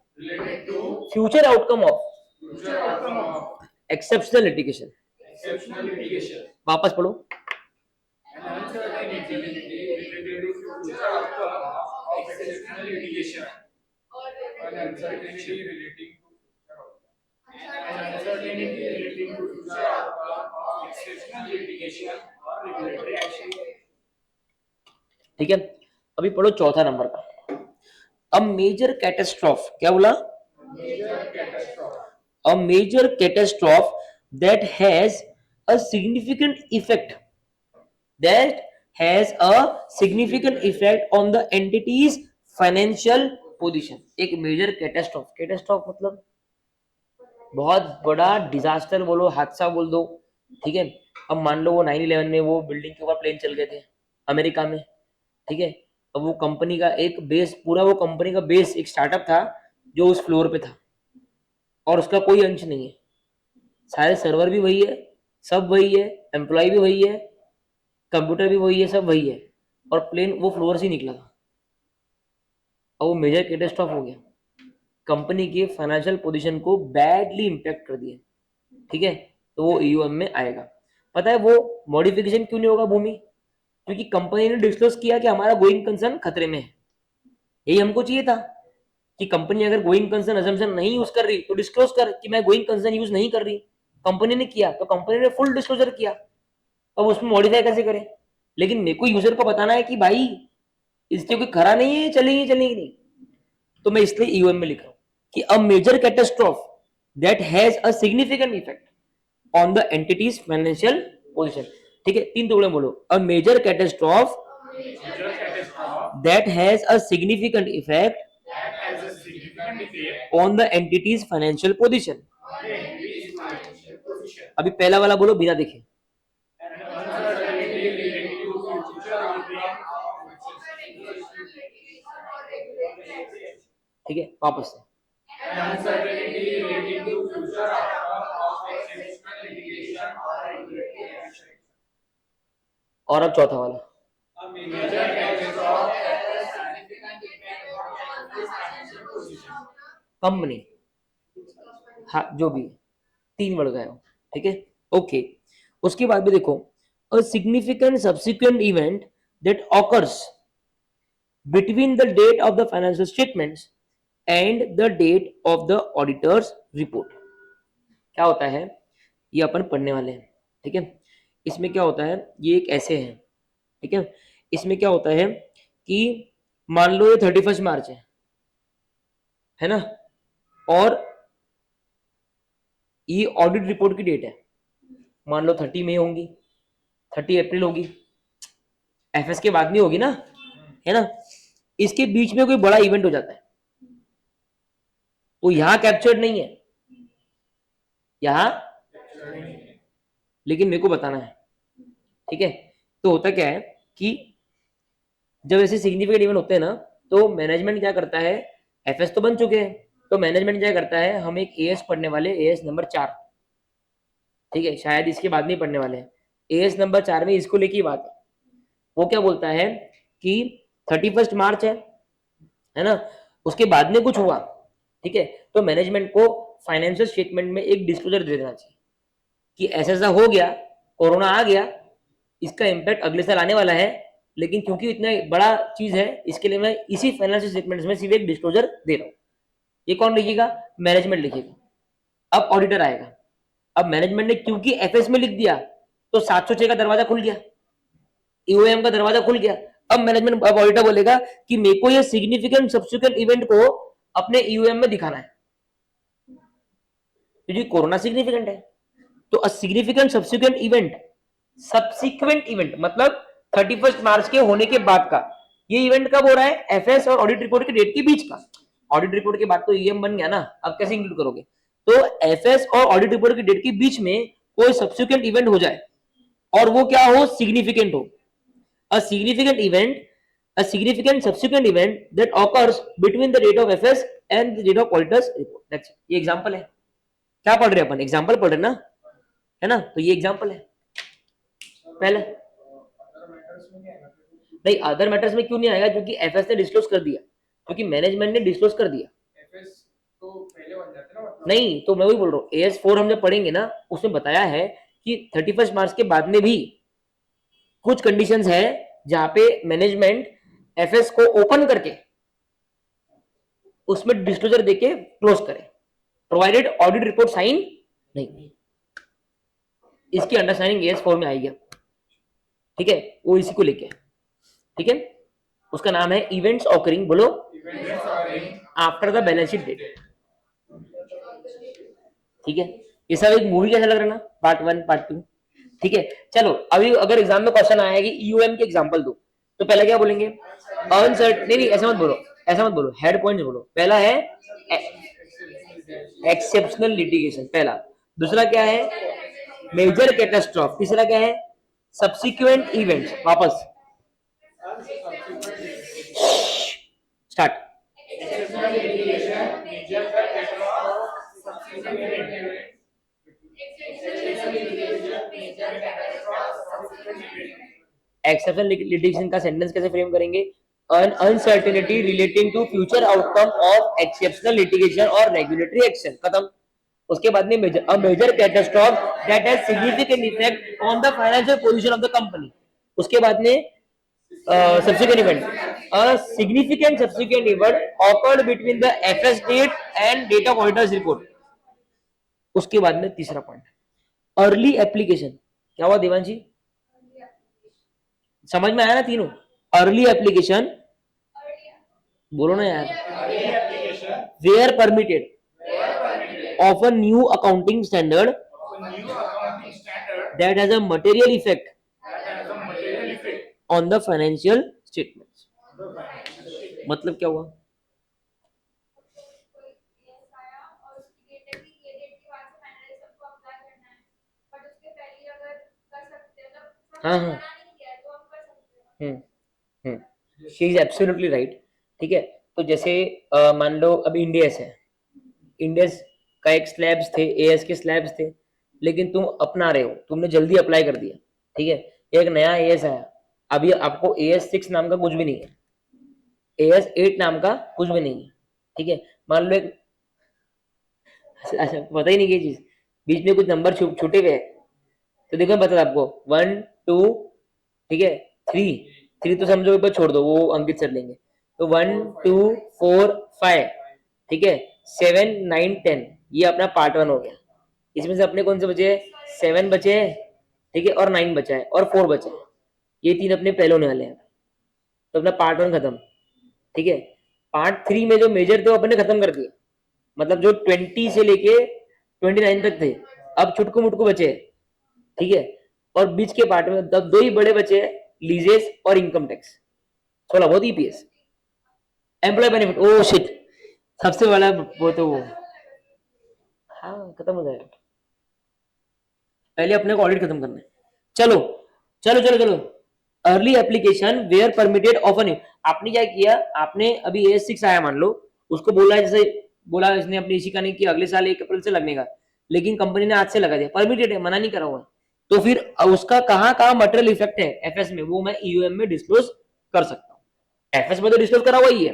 future outcome of exceptional litigation. वापस पढ़ो, ठीक है। अभी पढ़ो चौथा नंबर का, अ मेजर कैटास्ट्रॉफ, क्या बोला, a major catastrophe that has a significant effect on the entity's financial position। एक मेजर कैटास्ट्रॉफ मतलब बहुत बड़ा डिजास्टर बोलो, हादसा बोल दो, ठीक है। अब मान लो वो 9/11 में वो बिल्डिंग के ऊपर प्लेन चल गए थे अमेरिका में, ठीक है। अब वो कंपनी का एक बेस, पूरा वो कंपनी का बेस एक स्टार्टअप था जो उस फ्लोर पे था, और उसका कोई अंश नहीं है, सारे सर्वर भी वही है, सब वही है, एम्प्लॉय भी वही है, कंप्यूटर भी वही है, सब वही है, और प्लेन वो फ्लोर से निकला था। अब वो मेजर कैटास्ट्रॉफ हो गया, कंपनी के फाइनेंशियल पोजीशन को बैडली इंपैक्ट कर दिया, ठीक है। तो वो ईयूएम में आएगा। पता है वो मॉडिफिकेशन क्यों नहीं होगा भूमि, क्योंकि कंपनी ने डिस्क्लोज किया कि हमारा गोइंग कंसर्न खतरे में है। यही हमको चाहिए था कि कंपनी अगर गोइंग कंसर्न अजम्पशन नहीं यूज कर रही तो डिस्क्लोज कर कि मैं गोइंग कंसर्न यूज नहीं कर रही। कंपनी ने किया तो कंपनी ने फुल डिस्क्लोजर किया, अब उसमें मॉडिफाई कैसे करें। लेकिन मेरे को यूजर को बताना है कि भाई इससे कोई खरा नहीं है, चलेगी नहीं, तो मैं इसलिए ईओएम में लिख रहा हूं कि a major catastrophe that has a significant effect on the entity's financial position, ठीक है। 3 टुकड़े बोलो, a major catastrophe that has a significant effect on the entity's financial position. अभी पहला वाला बोलो बिना देखे, ठीक है, वापस से। और अब चौथा वाला, कंपनी, हाँ जो भी 3 बढ़ गए हो, ठीक है, ओके। उसके बाद भी देखो, a significant subsequent event that occurs between the date of the financial statements and the date of the auditor's report. क्या होता है, ये अपन पढ़ने वाले हैं, ठीक है। इसमें क्या होता है, ये एक ऐसे है, ठीक है। इसमें क्या होता है कि मान लो ये 31 मार्च है ना, और ये ऑडिट रिपोर्ट की डेट है, मान लो 30 मई होगी, 30 अप्रैल होगी, एफएस के बाद नहीं होगी ना, है ना। इसके बीच में कोई बड़ा इवेंट हो जाता है, वो यहां कैप्चर्ड नहीं है, यहां, लेकिन मेरे को बताना है, ठीक है। तो होता क्या है कि जब ऐसे सिग्निफिकेंट इवेंट होते हैं ना, तो मैनेजमेंट क्या करता है, एफएस तो बन चुके हैं, तो मैनेजमेंट क्या करता है, हम एक एएस पढ़ने वाले, एएस नंबर 4, ठीक है, शायद इसके बाद नहीं पढ़ने वाले हैं। एएस नंबर 4 में इसको लेके बात है, वो क्या बोलता है कि 31 मार्च है ना, उसके बाद में कुछ हुआ, ठीक है, तो मैनेजमेंट को फाइनेंशियल स्टेटमेंट में एक डिस्क्लोजर दे देना चाहिए कि ऐसा ऐसा हो गया, कोरोना आ गया, इसका इम्पैक्ट अगले साल आने वाला है, लेकिन क्योंकि इतना बड़ा चीज है, इसके लिए मैं इसी फाइनेंशियल स्टेटमेंट्स में सिर्फ एक डिस्क्लोजर दे रहा हूँ। ये कौन लिखेगा, मैनेजमेंट लिखेगा। अब ऑडिटर आएगा, अब मैनेजमेंट ने क्योंकि एफएस में लिख दिया, तो 706 का दरवाजा खुल गया, ईओएम का दरवाजा खुल गया। अब मैनेजमेंट, अब ऑडिटर बोलेगा कि मेरे को ये सिग्निफिकेंट सब्सिक्वेंट इवेंट को अपने ईओएम में दिखाना है, क्योंकि कोरोना सिग्निफिकेंट है। तो अ सिग्निफिकेंट सब्सिक्वेंट इवेंट मतलब 31 मार्च के होने के बाद का, ये इवेंट कब हो रहा है, एफएस और ऑडिट रिपोर्ट के डेट के बीच का। ऑडिट रिपोर्ट के बाद तो ईएम बन गया ना, अब कैसे इंक्लूड करोगे। तो एफएस और ऑडिट रिपोर्ट की डेट के बीच में कोई सब्सिक्वेंट इवेंट हो जाए और वो क्या हो, सिग्निफिकेंट हो। a significant subsequent event that occurs between the date of FS and the date of auditor's report. That's it. ये एग्जांपल है, क्या पढ़ रहे हैं अपन, एग्जांपल पढ़ रहे हैं ना, है ना। तो ये एग्जांपल है पहले, नहीं अदर मैटर्स में क्यों नहीं आएगा, क्योंकि एफएस ने डिस्क्लोज कर दिया, क्योंकि मैनेजमेंट ने डिस्क्लोज कर दिया। एफएस तो पहले बन जाते ना, मतलब नहीं, तो मैं वही बोल रहा हूँ, AS4 हम जब पढ़ेंगे ना, उसमें बताया है कि 31 मार्च के बाद में भी कुछ कंडीशंस है जहां पे मैनेजमेंट एफएस को ओपन करके उसमें डिस्क्लोजर देके क्लोज करे, प्रोवाइडेड ऑडिट रिपोर्ट साइन नहीं। इसकी अंडरस्टैंडिंग AS4 में आएगी, ठीक है, वो इसी को लेके, ठीक है। उसका नाम है इवेंट्स ऑकरिंग, बोलो, after the balance sheet date, ठीक है। ये सब एक मूवी जैसा लग रहा है ना, पार्ट 1 पार्ट 2, ठीक है। चलो अभी अगर एग्जाम में क्वेश्चन आया कि ईओएम के एग्जांपल दो, तो पहले क्या बोलेंगे, अनसर्ट, नहीं ऐसा मत बोलो, ऐसा मत बोलो, हेड पॉइंट्स बोलो। पहला है एक्सेप्शनल लिटिगेशन, पहला। दूसरा क्या है, मेजर कैटास्ट्रॉफ। तीसरा क्या है, सब्सिक्वेंट इवेंट्स। वापस स्टार्ट। एक्सेप्शनल लिटिगेशन का सेंटेंस कैसे फ्रेम करेंगे, an uncertainty relating to future outcome of exceptional litigation or regulatory action, खत्म। उसके बाद में major, a major catastrophe that has significant effect on the financial position of the company। उसके बाद में subsequent event, a significant subsequent event occurred between the FS date and date of auditor's report। उसके बाद में तीसरा point, early application. क्या हुआ देवांशी, समझ में आया ना तीनों, अर्ली एप्लीकेशन, बोलो ना यार, where permitted of a new accounting standard that has a material effect on the financial statements. मतलब क्या हुआ, हाँ हाँ, शी इज एब्सोल्युटली राइट, ठीक है। तो जैसे मान लो अब इंडियस है, इंडियस का एक स्लैब्स थे, एएस के स्लैब्स थे, लेकिन तुम अपना रहे हो, तुमने जल्दी अप्लाई कर दिया, ठीक है, एक नया एएस आया, अभी आपको AS6 नाम का कुछ भी नहीं है, AS8 नाम का कुछ भी नहीं है, ठीक है। मान लो एक, अच्छा पता ही नहीं ये चीज, बीच में कुछ नंबर छूटे हुए हैं, तो देखो बता आपको 1 2, ठीक है, 3 3 तो समझो ऊपर छोड़ दो, वो अंकित सर लेंगे। तो 1 2 4 5, ठीक है, 7 9 10, ये अपना पार्ट 1 हो गया। इसमें से अपने कौन से बचे? 7 बचे हैं, ठीक है, और 9 बचा है और 4 बचा है। ये 3 अपने पहले होने वाले हैं। तो अपना पार्ट 1 खत्म, ठीक है। पार्ट 3 में जो मेजर थे वो अपने खत्म कर दिए, मतलब जो 20 से लेके 29 तक थे, अब छुटकू मुटकू बचे हैं, ठीक है। और बीच के पार्ट में तब 2 ही बड़े बचे हैं, लीजेस और इनकम टैक्स, थोड़ा बहुत EPS, employ benefit. Oh shit, सबसे बड़ा वो तो वो, हाँ खत्म हो जाएगा, पहले अपने को ऑडिट खत्म करना है। चलो चलो चलो चलो, early application where permitted often. आपने क्या किया, आपने अभी AS6 आया मान लो, उसको बोला जैसे बोला इसने अपनी इसी का नहीं कि अगले साल 1 अप्रैल से लगने का, लेकिन कंपनी ने आज से लगा दिया, परमिटेड है, मना नहीं करा हुआ है, तो फिर उसका कहाँ मटेरियल इफेक्ट है एफएस में, वो मैं ईओएम में डिस्क्लोज कर सकता हूँ। एफएस में तो डिस्क्लोज करा हुआ ही है,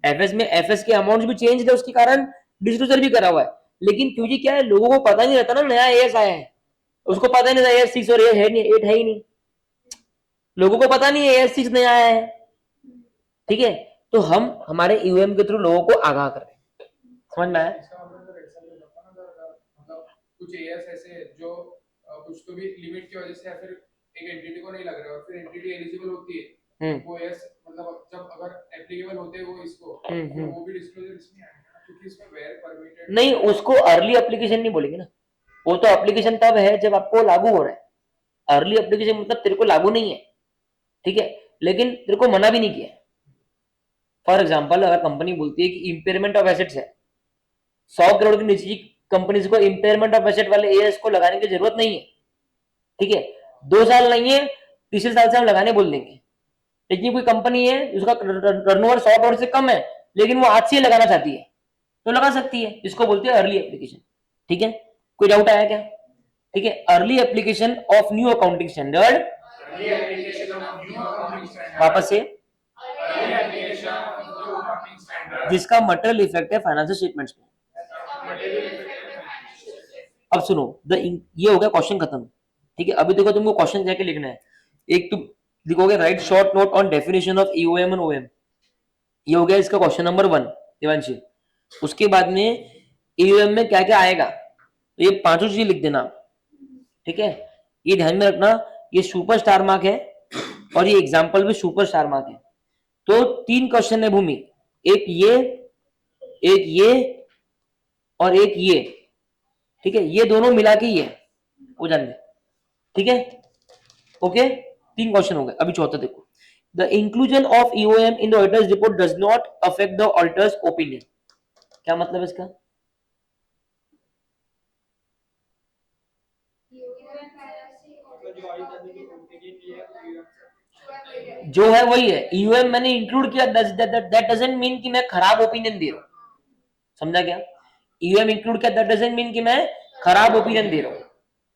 एफएस में एफएस के अमाउंट भी चेंज थे, उसके कारण डिस्क्लोजर भी करा हुआ है, लेकिन क्योंकि क्या है, लोगों को पता नहीं रहता ना नया एएस आया है, उसको पता ही नहीं था AS6 और ये है नहीं, 8 है ही नहीं, लोगों को पता नहीं है AS6 नया आया है, ठीक है। तो हम हमारे ईओएम के थ्रू लोगों को आगाह कर रहे हैं, समझ में आया? इसका मतलब सर ऐसा भी होता है ना सर, मतलब कुछ एएस ऐसे जो कुछ तो भी लिमिट की वजह से या फिर एक एंटिटी को नहीं लग रहा है और फिर एंटिटी एलिजिबल होती है, वो एएस मतलब जब अगर एप्लीकेबल होते हैं वो इसको, तो वो भी डिस्क्लोजर इसमें आएगा ना, क्योंकि इसमें वेयर परमिटेड नहीं, उसको अर्ली एप्लीकेशन नहीं बोलेंगे ना, वो तो एप्लीकेशन तब है जब आपको लागू हो रहा है, अर्ली एप्लीकेशन मतलब तेरे को लागू नहीं है, ठीक है, लेकिन तेरे को मना भी नहीं किया। फॉर एग्जाम्पल अगर कंपनी बोलती है कि इम्पेयरमेंट ऑफ एसेट्स है, 100 करोड़ की नीचे की कंपनीज को इम्पेयरमेंट ऑफ एसेट वाले एएस को लगाने की जरूरत नहीं है, ठीक है, 2 साल नहीं है, तीसरे साल से हम लगाने बोल देंगे। लेकिन कोई कंपनी है उसका टर्नओवर 100 करोड़ से कम है, लेकिन वो आज से लगाना चाहती है, तो लगा सकती है, इसको बोलते हैं अर्ली एप्लीकेशन, ठीक है। कोई डाउट आया क्या? ठीक है, early application of new accounting standard, वापस से, जिसका मटेरियल इफेक्ट है फाइनेंशियल स्टेटमेंट्स में। अब सुनो, ये हो गया क्वेश्चन खत्म, ठीक है। अभी देखो तुमको क्वेश्चन जाके लिखना है, एक तुम लिखोगे write short note on definition of EOM and OM, ये हो गया इसका क्वेश्चन नंबर 1 देवांशी। उसके बाद में ईओएम में क्या क्या आएगा, तो ये पांचों चीज लिख देना, ठीक है। ये ध्यान में रखना, ये सुपर स्टार मार्क है और ये एग्जाम्पल भी सुपर स्टार मार्क है। तो 3 क्वेश्चन है भूमि, एक ये और एक ये, ठीक है, ये दोनों मिला के ये हो जाएंगे, ठीक है, ओके। 3 क्वेश्चन हो गए, अभी चौथा देखो, the inclusion of EOM in the auditor's report does not affect the auditors opinion. क्या मतलब है इसका? जो है वही है, ईओएम मैंने इंक्लूड किया, दैट डजंट मीन कि मैं खराब ओपिनियन दे रहा हूं, समझा क्या? ईओएम इंक्लूड किया दैट डजंट मीन कि मैं खराब ओपिनियन दे रहा हूं,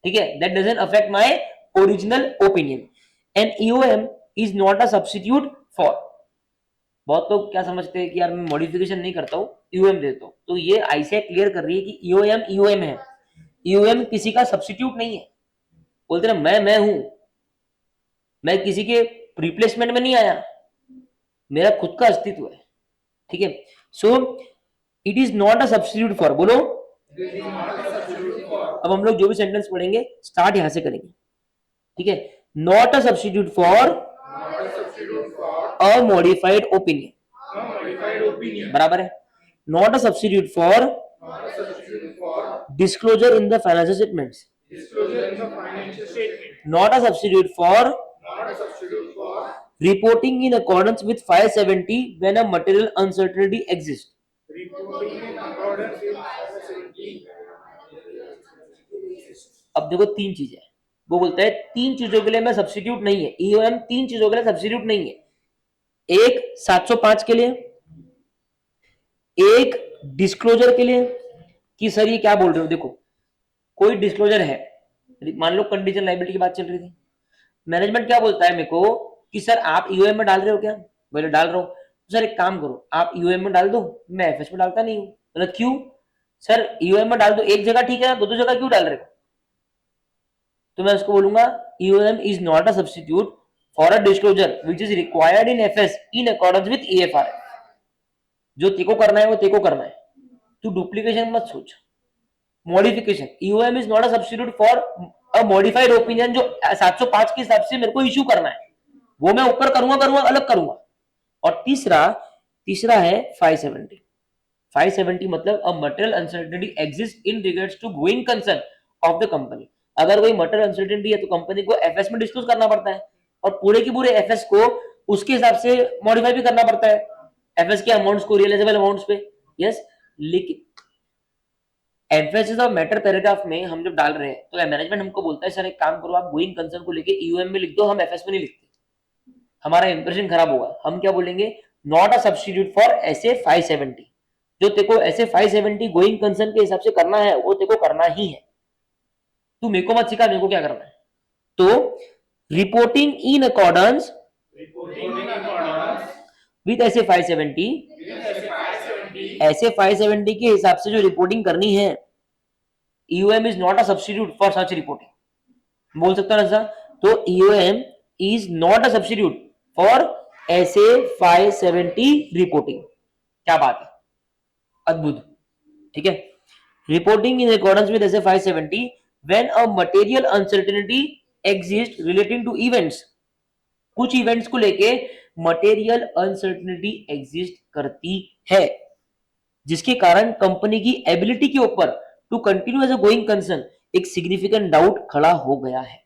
ठीक है, that doesn't affect my original opinion, and EOM is not a substitute for. बहुत लोग क्या समझते हैं कि यार मैं मॉडिफिकेशन नहीं करता हूँ, ईओएम देता हूँ, तो ये आईसीए क्लियर कर रही है कि ईओएम ईओएम है, ईओएम किसी का सब्स्टिट्यूट नहीं है। बोलते ना मैं हूं, मैं किसी के रिप्लेसमेंट में नहीं आया, मेरा खुद का अस्तित्व है, ठीक है। So it is not a substitute for, बोलो। अब हम लोग जो भी सेंटेंस पढ़ेंगे स्टार्ट यहां से करेंगे, ठीक है। Not a substitute for a modified opinion, बराबर है, not a substitute for disclosure in the financial statements, not a substitute for reporting in accordance with 570 when a material uncertainty exists. अब देखो 3 चीजें, वो बोलता है 3 चीजों के लिए मैं सब्स्टिट्यूट नहीं है, ईओएम 3 चीजों के लिए सब्स्टिट्यूट नहीं है, एक 705 के लिए, एक डिस्क्लोजर के लिए, कि सर ये क्या बोल रहे हो, देखो कोई डिस्क्लोजर है, मान लो कंडीशन लायबिलिटी की बात चल रही थी, मैनेजमेंट क्या बोलता है मेरे को कि सर आप ईओएम में डाल रहे हो क्या, बोले डाल रहा हूं, तो सर एक काम करो आप ईओएम में डाल दो, मैं एफएस में डालता नहीं हूँ, बोला क्यों, सर ईओएम में डाल दो, एक जगह ठीक है ना, दो जगह क्यों डाल रहे हो, तो मैं उसको बोलूंगा EOM is not a substitute for a disclosure which is required in FS in accordance with EFRF. जो तेको करना है वो तेको करना है, तू डुप्लीकेशन मत सोच। Modification, EOM is not a substitute for a modified opinion जो 705 के हिसाब से मेरे को इश्यू करना है, वो मैं ऊपर करूंगा अलग करूंगा। और तीसरा है 570। 570 मतलब a material uncertainty exist in regards to going concern of the company. अगर कोई मटेरियल अनसर्टेनिटी है तो कंपनी को एफएस में डिस्क्लोज करना पड़ता है, और पूरे के पूरे एफएस को उसके हिसाब से मॉडिफाई भी करना पड़ता है, एफएस के अमाउंट्स को रियलाइजेबल अमाउंट्स पे। यस, लेकिन एम्फेसिस ऑफ मैटर पैराग्राफ में हम जब डाल रहे हैं तो मैनेजमेंट हमको बोलता है सर एक काम करो, आप गोइंग कंसर्न को लेके ईओएम में लिख दो, हम एफएस में नहीं लिखते, हमारा इंप्रेशन खराब होगा। हम क्या बोलेंगे, not a substitute for SA 570। जो तेको एसए 570 गोइंग कंसर्न के हिसाब से करना है वो तेको करना ही है, तू मेरे को मत सिखा मेरे को क्या करना है। तो reporting in accordance with SA 570, SA 570 के हिसाब से जो रिपोर्टिंग करनी है, EOM is not a substitute for such reporting. बोल सकता ना सर, तो EOM is not a substitute for SA 570 reporting. क्या बात है, अद्भुत, ठीक है। Reporting in accordance with SA 570 when a material uncertainty exist relating to events. कुछ इवेंट्स को लेके मटेरियल अनसर्टेनिटी एग्जिस्ट करती है, जिसके कारण कंपनी की एबिलिटी के ऊपर to continue as a going concern एक सिग्निफिकेंट डाउट खड़ा हो गया है।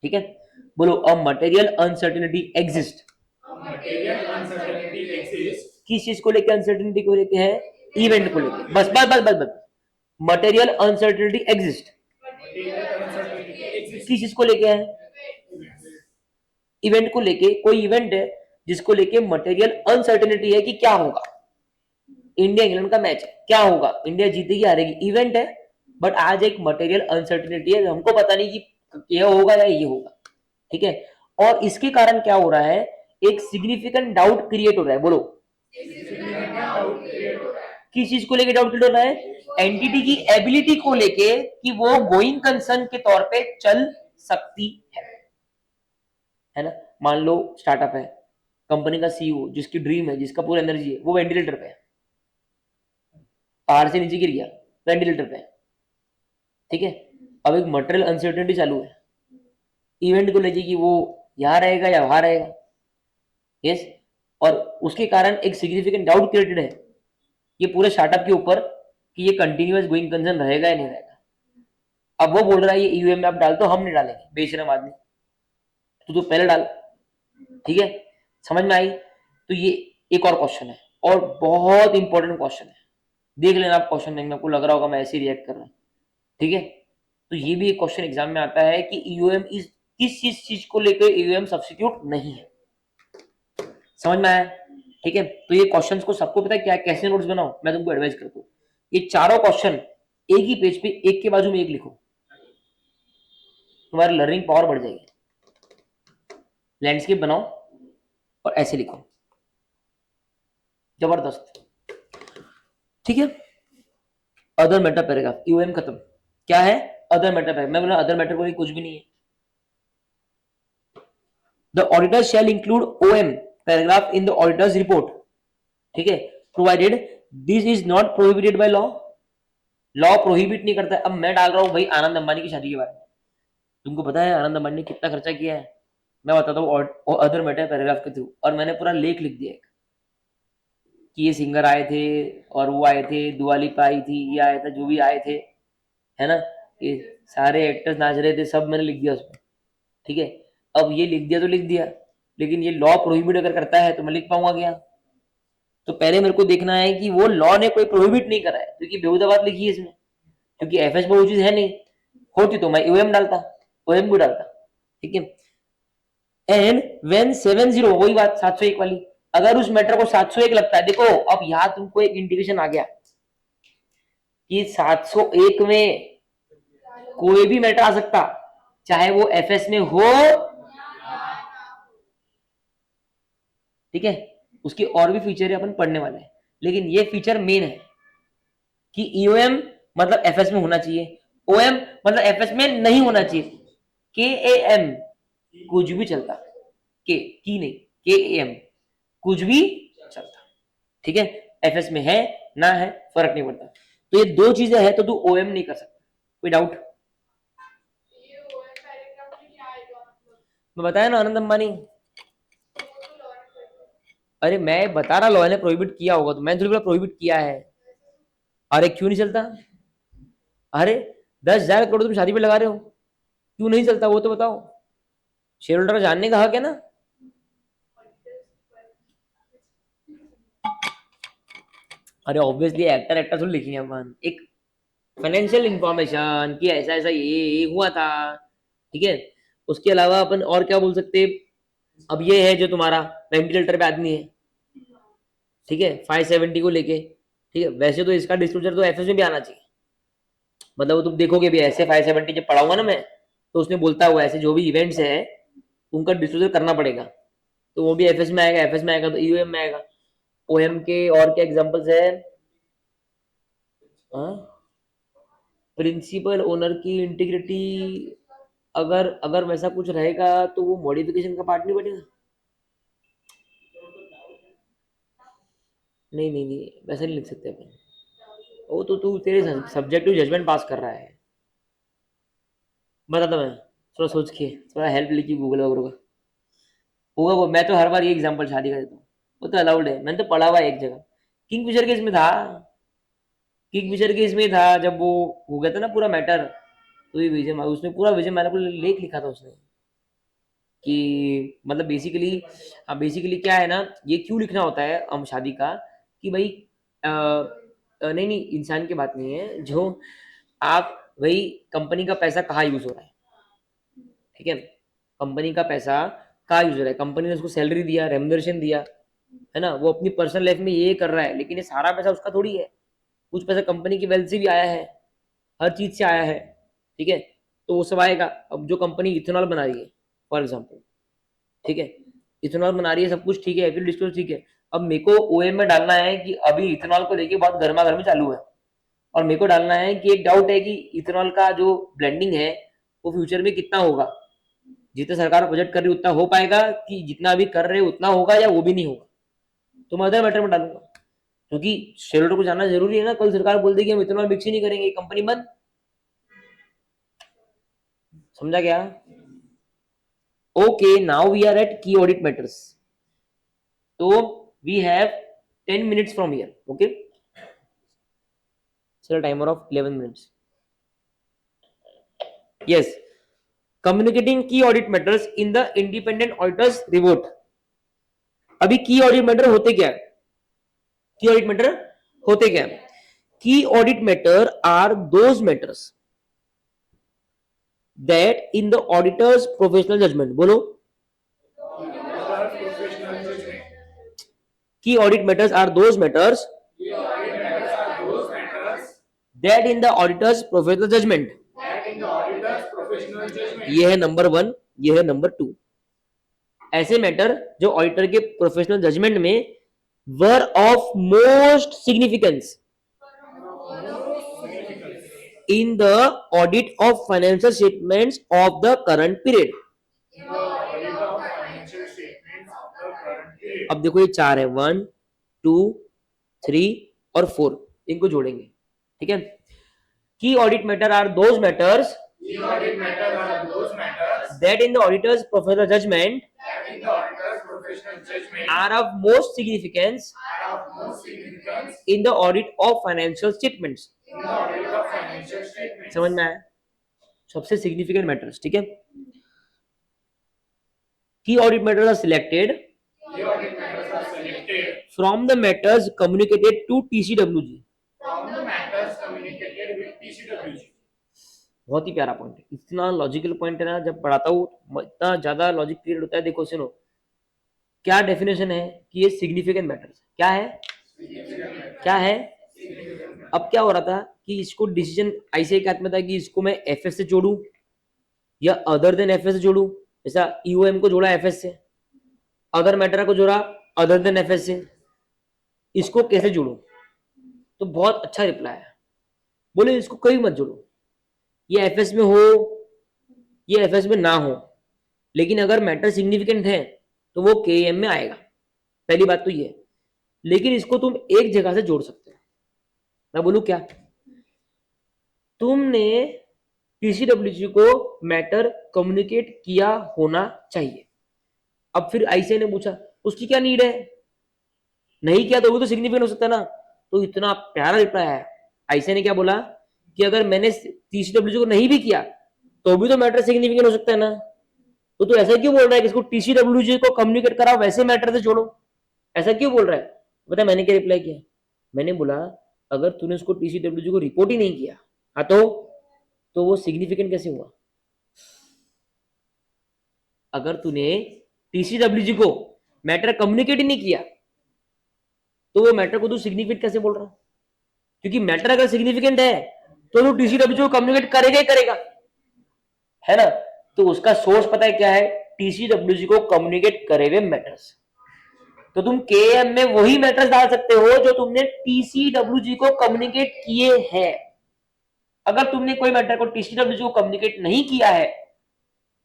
ठीक है, बोलो, अ मटेरियल अनसर्टेनिटी एग्जिस्ट। किस चीज को लेके अनसर्टेनिटी को लेके है, इवेंट को लेके, बस बस बस बस बस। मटेरियल अनसर्टेनिटी एग्जिस्ट किस चीज को लेके है, इवेंट को लेके। कोई इवेंट है जिसको लेके मटेरियल अनसर्टेनिटी है कि क्या होगा, इंडिया इंग्लैंड का मैच है, क्या होगा, इंडिया जीतेगी हारेगी, इवेंट है, बट आज एक मटेरियल अनसर्टेनिटी है, हमको पता नहीं कि ये होगा या ये होगा, ठीक है। और इसके कारण क्या हो रहा है, एक सिग्निफिकेंट डाउट क्रिएट हो रहा है। बोलो, किस चीज को लेके डाउट क्रिएट हो रहा है, एंटिटी की एबिलिटी को लेके कि वो गोइंग कंसर्न के तौर पे चल सकती है ना। मान लो स्टार्टअप है, कंपनी का सीईओ जिसकी ड्रीम है, जिसका पूरा एनर्जी है, वो वेंटिलेटर पे है, पहाड़ से नीचे गिर गया, वेंटिलेटर पे, ठीक है। अब एक मटेरियल अनसर्टेनिटी चालू है इवेंट को लेके कि वो यहाँ रहेगा या वहां रहेगा, यस, और उसके कारण एक सिग्निफिकेंट डाउट क्रिएटेड है ये पूरे स्टार्टअप के ऊपर कि ये कंटिन्यूअस गोइंग कंसर्न रहेगा या नहीं रहेगा। अब वो बोल रहा है ये ईयूएम में आप डाल दो, हम नहीं डालेंगे, बेशरम आदमी, तो पहले डाल, ठीक है। समझ में आई। तो ये एक और क्वेश्चन है, और बहुत इंपॉर्टेंट क्वेश्चन है, देख लेना आप क्वेश्चन देंगे, आपको लग रहा होगा मैं ऐसे ही रिएक्ट कर रहा हूँ, ठीक है। तो ये भी एक क्वेश्चन एग्जाम में आता है कि ईयूएम इज किस चीज को लेकर ईयूएम सब्स्टिट्यूट नहीं है। समझ में आया, ठीक है। तो ये क्वेश्चंस को सबको पता है क्या, कैसे नोट्स बनाओ, मैं तुमको एडवाइस करता हूँ, ये चारों क्वेश्चन एक ही पेज पे एक के बाजू में एक लिखो, तुम्हारी लर्निंग पावर बढ़ जाएगी। लैंडस्केप बनाओ और ऐसे लिखो, जबरदस्त, ठीक है। अदर मैटर पैराग्राफ, ईओएम खत्म, क्या है अदर मैटर पैराग्राफ, मैं बोला अदर मैटर को कुछ भी नहीं है। The auditor shall include OM paragraph in the auditor's report, ठीक है, provided this is not prohibited by law. Law prohibit नहीं करता है। अब मैं डाल रहा हूं भाई आनंद अंबानी की शादी के बारे में, तुमको पता है आनंद अंबानी ने कितना खर्चा किया है, मैं बताता हूँ अदर मैटर पैराग्राफ के थ्रू, और मैंने पूरा लेख लिख दिया कि ये सिंगर आए थे और वो आए थे, दुआ लिपा आई थी, ये आया था, जो भी आए थे, है ना, ये सारे एक्टर्स नाच रहे थे, सब मैंने लिख दिया उसमें, ठीक है। अब ये लिख दिया तो लिख दिया, लेकिन ये लॉ प्रोहिबिट अगर करता है तो मैं लिख पाऊंगा क्या। तो पहले मेरे को देखना है कि वो लॉ ने कोई प्रोहिबिट नहीं करा है, क्योंकि बेहुदा बात लिखी है इसमें, क्योंकि एफएस में वो चीज है नहीं, होती तो मैं यूएम डालता, ओएम भी डालता, ठीक है। एंड व्हेन 70, वही बात 701 वाली, अगर उस मैटर को 701 लगता है, देखो अब यहां तुमको एक इंडिकेशन आ गया कि 701 में कोई भी मैटर आ सकता, चाहे वो एफएस में हो, ठीक है। उसके और भी फीचर अपन पढ़ने वाले हैं, लेकिन ये फीचर मेन है कि ईओएम मतलब एफएस में होना चाहिए, ओएम मतलब एफएस में नहीं होना चाहिए। केएएम कुछ भी चलता, के की नहीं, के एम, कुछ भी चलता, ठीक है। एफएस में है ना है फर्क नहीं पड़ता। तो ये दो चीजें है तो तू ओएम नहीं कर सकता, कोई डाउट? ये ओएम पैराग्राफ में क्या आएगा मतलब? मैं बताया ना आनंद अंबानी। वो तो लॉ ने कर दिया। अरे मैं बता रहा लॉ ने प्रोहिबिट किया होगा, तो मैंने थोड़ी बोला प्रोहिबिट किया है। अरे क्यों नहीं चलता? अरे 10,000 करोड़ तुम शादी पे लगा रहे हो, क्यों नहीं चलता वो तो बताओ। शेयर होल्डर का जानने का हक है ना। अरे ऑब्वियसली एक्टर थोड़ी लिखेंगे अपन, एक फाइनेंशियल इंफॉर्मेशन कि ऐसा ऐसा ये हुआ था, ठीक है। उसके अलावा अपन और क्या बोल सकते। अब ये है जो तुम्हारा वेंटिलेटर पे आदमी है, ठीक है, 570 को लेके, ठीक है। वैसे तो इसका डिस्क्लोजर तो एफएस में भी आना चाहिए, मतलब वो तुम देखोगे भी ऐसे 570 जब पढ़ाऊंगा ना मैं, तो उसमें बोलता हुआ ऐसे जो भी इवेंट्स है उनका डिस्क्लोजर करना पड़ेगा, तो वो भी एफएस में आएगा, एफएस में आएगा तो ईओएम में आएगा। ओएम के और क्या एग्जांपल्स है? प्रिंसिपल ओनर की इंटीग्रिटी, अगर अगर वैसा कुछ रहेगा तो वो मॉडिफिकेशन का पार्ट नहीं बनेगा। नहीं नहीं नहीं, वैसा नहीं लिख सकते अपन। वो तो तू तेरे सब्जेक्टिव जजमेंट पास कर रहा है। बता दो, मैं थोड़ा सोच के थोड़ा हेल्प लेके गूगल वगैरह का होगा वो। मैं तो हर बार ये एग्जांपल शादी का देता हूँ, वो तो अलाउड है, मैंने तो पढ़ा हुआ है एक जगह। किंगफिशर केस में था, किंगफिशर केस में था जब वो हो गया था ना पूरा मैटर, तो ये विजय उसने पूरा विजय माल्या को लेख लिखा था उसने कि मतलब बेसिकली, हाँ बेसिकली क्या है ना, ये क्यों लिखना होता है हम शादी का, कि भाई नहीं नहीं इंसान की बात नहीं है, जो आप भाई कंपनी का पैसा कहाँ यूज हो रहा है, ठीक है। कंपनी का पैसा कहाँ यूज हो रहा है, कंपनी ने उसको सैलरी दिया, रेम्युनरेशन दिया, है ना, वो अपनी पर्सनल लाइफ में ये कर रहा है, लेकिन ये सारा पैसा उसका थोड़ी है, कुछ पैसा कंपनी की वेल्थ से भी आया है, हर चीज से आया है, ठीक है। तो वो सब आएगा। अब जो कंपनी इथेनॉल बना रही है फॉर एग्जाम्पल, ठीक है, इथेनॉल बना रही है, सब कुछ ठीक है, एप्रिल डिस्क्लोज ठीक है। अब मेरे को ओएम में डालना है कि अभी इथेनॉल को लेके बहुत गर्मा गर्मी चालू है, और मेरे को डालना है कि एक डाउट है कि इथेनॉल का जो ब्लेंडिंग है वो फ्यूचर में कितना होगा, जितना सरकार बजट कर रही है उतना हो पाएगा, कि जितना अभी कर रहे हैं उतना होगा या वो भी नहीं होगा, तो मैं अदर मैटर में डालूंगा, क्योंकि शेयर होल्डर को जानना जरूरी है ना। कल सरकार बोल देगी हम इथेनॉल मिक्स ही नहीं करेंगे, कंपनी बंद। समझा क्या? Okay, now we are at key audit matters. तो we have 10 minutes from here, okay, set a timer of 11 minutes. Yes, communicating key audit matters in the independent auditors report. अभी की audit matter होते क्या है? Key audit matter होते क्या है? Key audit matter are those matters that in the auditor's professional judgement, बोलो, key audit matters are those matters that in the auditor's professional judgement. ये है नंबर 1, ये है नंबर 2। ऐसे मैटर जो ऑडिटर के प्रोफेशनल जजमेंट में वर of most significance in the audit of financial statements of the current period. अब देखो ये 4 है, 1 2 3 और 4, इनको जोड़ेंगे, ठीक है। Key audit matter are those matters that in the auditor's professional judgment are of most significance in the audit of financial statements. समझ में आया? सबसे सिग्निफिकेंट मैटर्स, ठीक है। Key audit matters are selected from the matters communicated to TCWG. बहुत ही प्यारा point है, इतना लॉजिकल पॉइंट है ना, जब पढ़ाता हूँ इतना ज्यादा लॉजिक क्रिएट होता है। देखो सुनो, क्या डेफिनेशन है कि ये सिग्निफिकेंट मैटर्स क्या है, क्या है। अब क्या हो रहा था कि इसको डिसीजन ऐसे क्या में था कि इसको मैं एफएस से जोड़ू या अदर देन एफएस से जोड़ू, जैसा ईओएम को जोड़ा एफएस से, अदर मैटर को जोड़ा अदर देन एफएस से, इसको कैसे जोड़ू? तो बहुत अच्छा रिप्लाई है, बोले इसको कहीं मत जोड़ो, ये एफएस में हो ये एफएस में ना हो, लेकिन अगर मैटर सिग्निफिकेंट है तो वो के में आएगा। पहली बात तो ये है। लेकिन इसको तुम एक जगह से जोड़ सकते हो। मैं बोलूं क्या? तुमने टीसीडब्ल्यूजी को मैटर कम्युनिकेट किया होना चाहिए। अब फिर आईसीआई ने पूछा उसकी क्या नीड है, नहीं किया तो वो तो सिग्निफिकेंट हो सकता है ना। तो इतना प्यारा रिप्लाई है। आईसीआई ने क्या बोला कि अगर मैंने टीसीडब्ल्यूजी को नहीं भी किया तो भी तो मैटर सिग्निफिकेंट हो सकता है ना। तो तू ऐसा क्यों बोल रहा है कि इसको टीसीडब्ल्यूजी को कम्युनिकेट करा वैसे मैटर से जोड़ो, ऐसा क्यों बोल रहा है? पता मैंने क्या रिप्लाई किया? मैंने बोला अगर तूने उसको टीसीडब्ल्यूजी को रिपोर्ट ही नहीं किया, हाँ तो वो सिग्निफिकेंट कैसे हुआ? अगर तूने टीसीडब्ल्यूजी को मैटर कम्युनिकेट ही नहीं किया तो वो मैटर को तू सिग्निफिकेंट कैसे बोल रहा है? क्योंकि मैटर अगर सिग्निफिकेंट है तो तू टीसीडब्ल्यूजी को कम्युनिकेट करेगा ही करेगा, है ना। तो उसका सोर्स पता है क्या है? टीसीडब्ल्यूजी को कम्युनिकेट करे हुए मैटर्स। तो तुम केएम में वही मैटर्स डाल सकते हो जो तुमने टीसीडब्ल्यूजी को कम्युनिकेट किए हैं। अगर तुमने कोई मैटर को टीसीडब्ल्यूजी को कम्युनिकेट नहीं किया है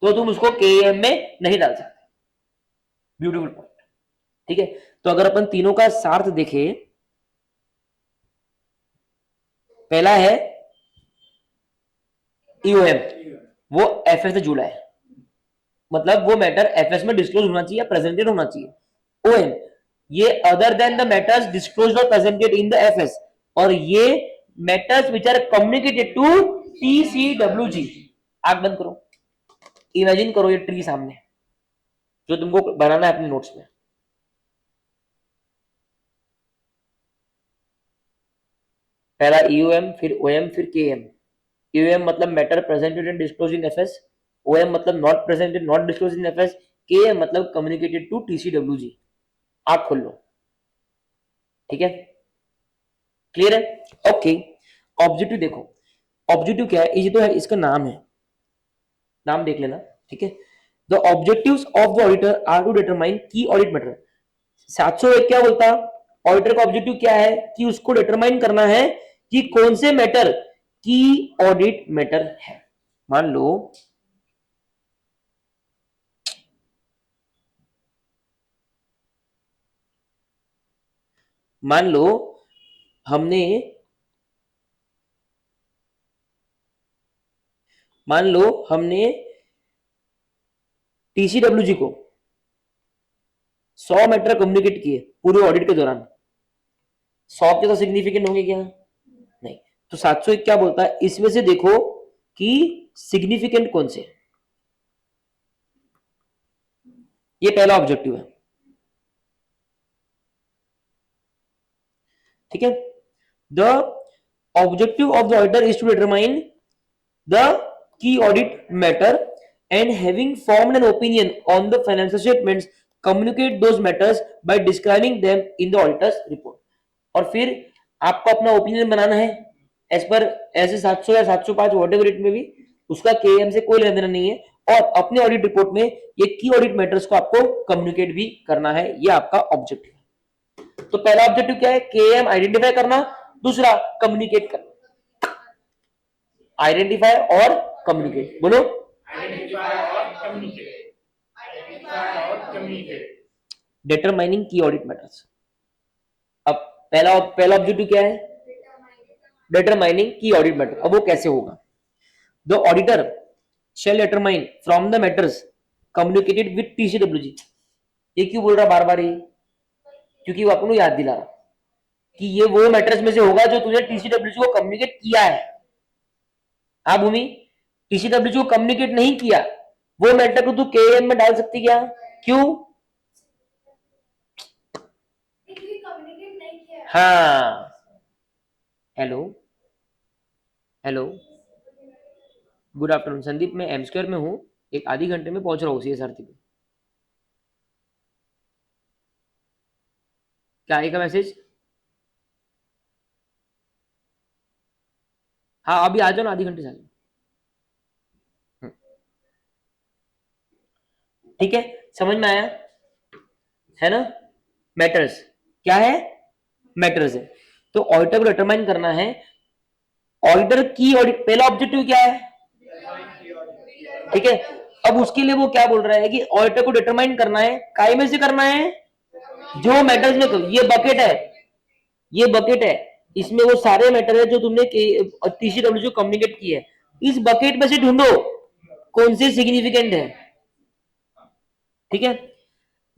तो तुम उसको केएम में नहीं डाल सकते। Beautiful point. ठीक है, तो अगर अपन तीनों का सार्थ देखें, पहला है ईओएम, वो एफएस से जुड़ा है, मतलब वो मैटर एफएस में डिस्क्लोज होना चाहिए, प्रेजेंटेड होना चाहिए। ओएम, ये other than the matters disclosed और प्रेजेंटेड इन द एफएस, और ये matters which are communicated to TCWG. आंख बंद करो, इमेजिन करो ये ट्री सामने जो तुमको बनाना है अपने नोट्स में। पहला ईओएम, फिर ओएम, फिर केएम। ईओएम मतलब matter presented and disclosed in FS, OM मतलब not presented not disclosed in FS, KM मतलब कम्युनिकेटेड टू टीसीडब्ल्यूजी। आप खोल लो, ठीक है, क्लियर है? ओके, ऑब्जेक्टिव देखो, ऑब्जेक्टिव क्या है? ये तो है, इसका नाम है, नाम देख लेना, ठीक है। The objectives of the auditor are to determine key audit matter. 701 क्या बोलता? ऑडिटर का ऑब्जेक्टिव क्या है कि उसको डिटरमाइन करना है कि कौन से मैटर की ऑडिट मैटर है। मान लो मान लो हमने टीसीडब्ल्यूजी को 100 मैटर कम्युनिकेट किए पूरे ऑडिट के दौरान। 100 के तो सिग्निफिकेंट होंगे क्या? नहीं। तो 701 क्या बोलता है? इसमें से देखो कि सिग्निफिकेंट कौन से। ये पहला ऑब्जेक्टिव है, ठीक है। The objective of the auditor is to determine the key audit matter and having formed an opinion on the financial statements communicate those matters by describing them in the auditor's report। और फिर आपको अपना opinion बनाना है as per ऐसे 700 या 705 whatever rate में भी, उसका केएम से कोई लेना देना नहीं है, और अपने ऑडिट रिपोर्ट में ये की ऑडिट मैटर्स को आपको कम्युनिकेट भी करना है। ये आपका ऑब्जेक्टिव है। तो पहला ऑब्जेक्टिव क्या है? केएम आइडेंटिफाई करना, दूसरा कम्युनिकेट करना। आइडेंटिफाई और कम्युनिकेट, बोलो। डिटरमाइनिंग की ऑडिट मैटर्स। अब पहला ऑब्जेक्टिव क्या है? डिटरमाइनिंग की ऑडिट मैटर। अब वो कैसे होगा? The auditor shell determine from the matters communicated with TCWG. ये क्यों बोल रहा बार बार? ये क्योंकि वो आपको याद दिला रहा कि ये वो मैटर्स में से होगा जो तुझे टीसीडब्ल्यूजी को कम्युनिकेट किया है। हाँ भूमि, टीसीडब्ल्यूजी को कम्युनिकेट नहीं किया वो मैटर को तू केएम में डाल सकती क्या? क्यों? हाँ, hello hello, good afternoon Sandeep, मैं एम स्क्वायर में हूँ, एक आधी घंटे में पहुंच रहा हूँ सीएसआरटी पे। क्या आएगा मैसेज? हाँ अभी आ जाओ ना, आधी घंटे से आ जाओ। ठीक है, समझ में आया है ना? मैटर्स क्या है? मैटर्स है। तो ऑडिटर को डिटरमाइन करना है, ऑडिटर की ऑडिट, पहला ऑब्जेक्टिव क्या है? ठीक है, अब उसके लिए वो क्या बोल रहा है कि ऑडिटर को डिटरमाइन करना है, काय में से करना है, जो मेटर्स में, ये बकेट है, ये बकेट है, इसमें वो सारे मैटर है जो तुमने टीसीडब्ल्यू को कम्युनिकेट किए है, इस बकेट में से ढूंढो कौन से सिग्निफिकेंट है, ठीक है।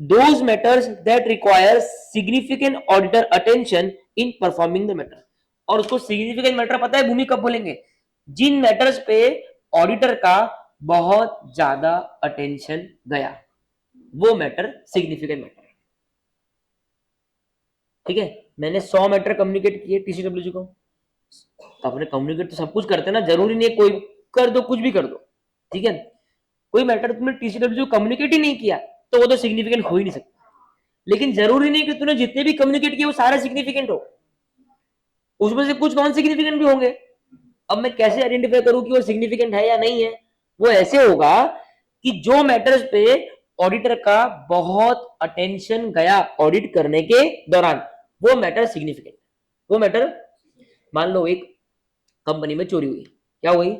Those matters that require significant auditor attention in performing the matter, और उसको सिग्निफिकेंट मैटर पता है भूमि कब बोलेंगे, जिन मैटर्स पे ऑडिटर का बहुत ज्यादा अटेंशन गया, वो मैटर सिग्निफिकेंट मैटर, ठीक है। मैंने 100 मैटर कम्युनिकेट किए टीसीडब्ल्यूजी को, अपने कम्युनिकेट तो सब कुछ करते हैं ना, जरूरी नहीं कोई कर दो, कुछ भी कर दो, ठीक है। कोई मैटर तुमने टीसीडब्ल्यू को कम्युनिकेट ही नहीं किया तो वो तो सिग्निफिकेंट हो ही नहीं सकता, लेकिन जरूरी नहीं कि तूने जितने भी कम्युनिकेट किए वो सारे सिग्निफिकेंट हो, उसमें से कुछ नॉन सिग्निफिकेंट भी होंगे। अब मैं कैसे आइडेंटिफाई करूं कि वो सिग्निफिकेंट है या नहीं है, वो ऐसे होगा कि जो मैटर्स पे ऑडिटर का बहुत अटेंशन गया ऑडिट करने के दौरान, वो मैटर सिग्निफिकेंट, वो मैटर, मान लो एक कंपनी में चोरी हुई, क्या हुई,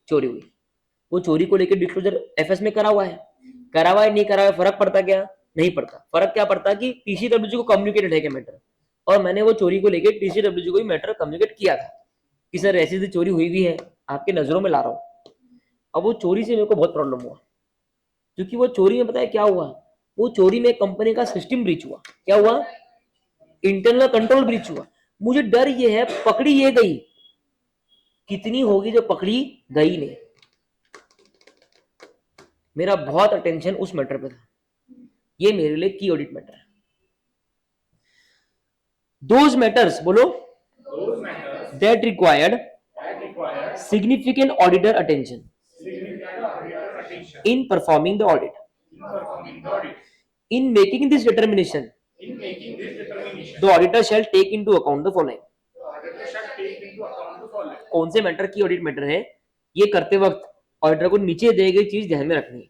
चोरी हुई, वो चोरी को लेकर डिस्क्लोजर एफएस में करा हुआ है, करा हुआ है नहीं करा हुआ है, फर्क पड़ता क्या, नहीं पड़ता। फर्क क्या पड़ता कि टीसीडब्ल्यूजी को कम्युनिकेटेड है क्या मैटर, और मैंने वो चोरी को लेकर टीसीडब्ल्यूजी को ही मैटर कम्युनिकेट किया था कि सर ऐसी चोरी हुई भी है, आपके नजरों में ला रहा हूं। अब वो चोरी से मेरे को बहुत प्रॉब्लम हुआ, क्योंकि वो चोरी में पता है क्या हुआ, वो चोरी में कंपनी का सिस्टम ब्रीच हुआ, क्या हुआ, इंटरनल कंट्रोल ब्रीच हुआ। मुझे डर ये है पकड़ी ये गई, कितनी होगी जो पकड़ी गई नहीं। मेरा बहुत अटेंशन उस मैटर पे था, ये मेरे लिए की ऑडिट मैटर है। दोज मैटर्स बोलो, that required significant auditor attention in performing the audit. In making this determination, the auditor shall take into account the following. कौन से मैटर की ऑडिट मैटर है, ये करते वक्त ऑडिटर को नीचे दी गई चीज ध्यान में रखनी है।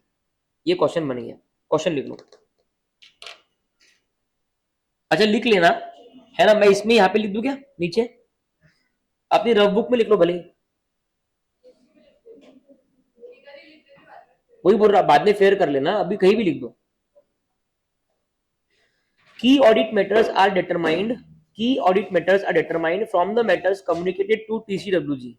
ये क्वेश्चन बनी है, क्वेश्चन लिख लो। अच्छा लिख लेना है ना, मैं इसमें यहाँ पे लिख दूं क्या नीचे, अपनी रफ बुक में लिख लो भले, वही बोल रहा, बाद में फेयर कर लेना, अभी कहीं भी लिख दो। Key audit matters are determined. Key audit matters are determined from the matters communicated to TCWG.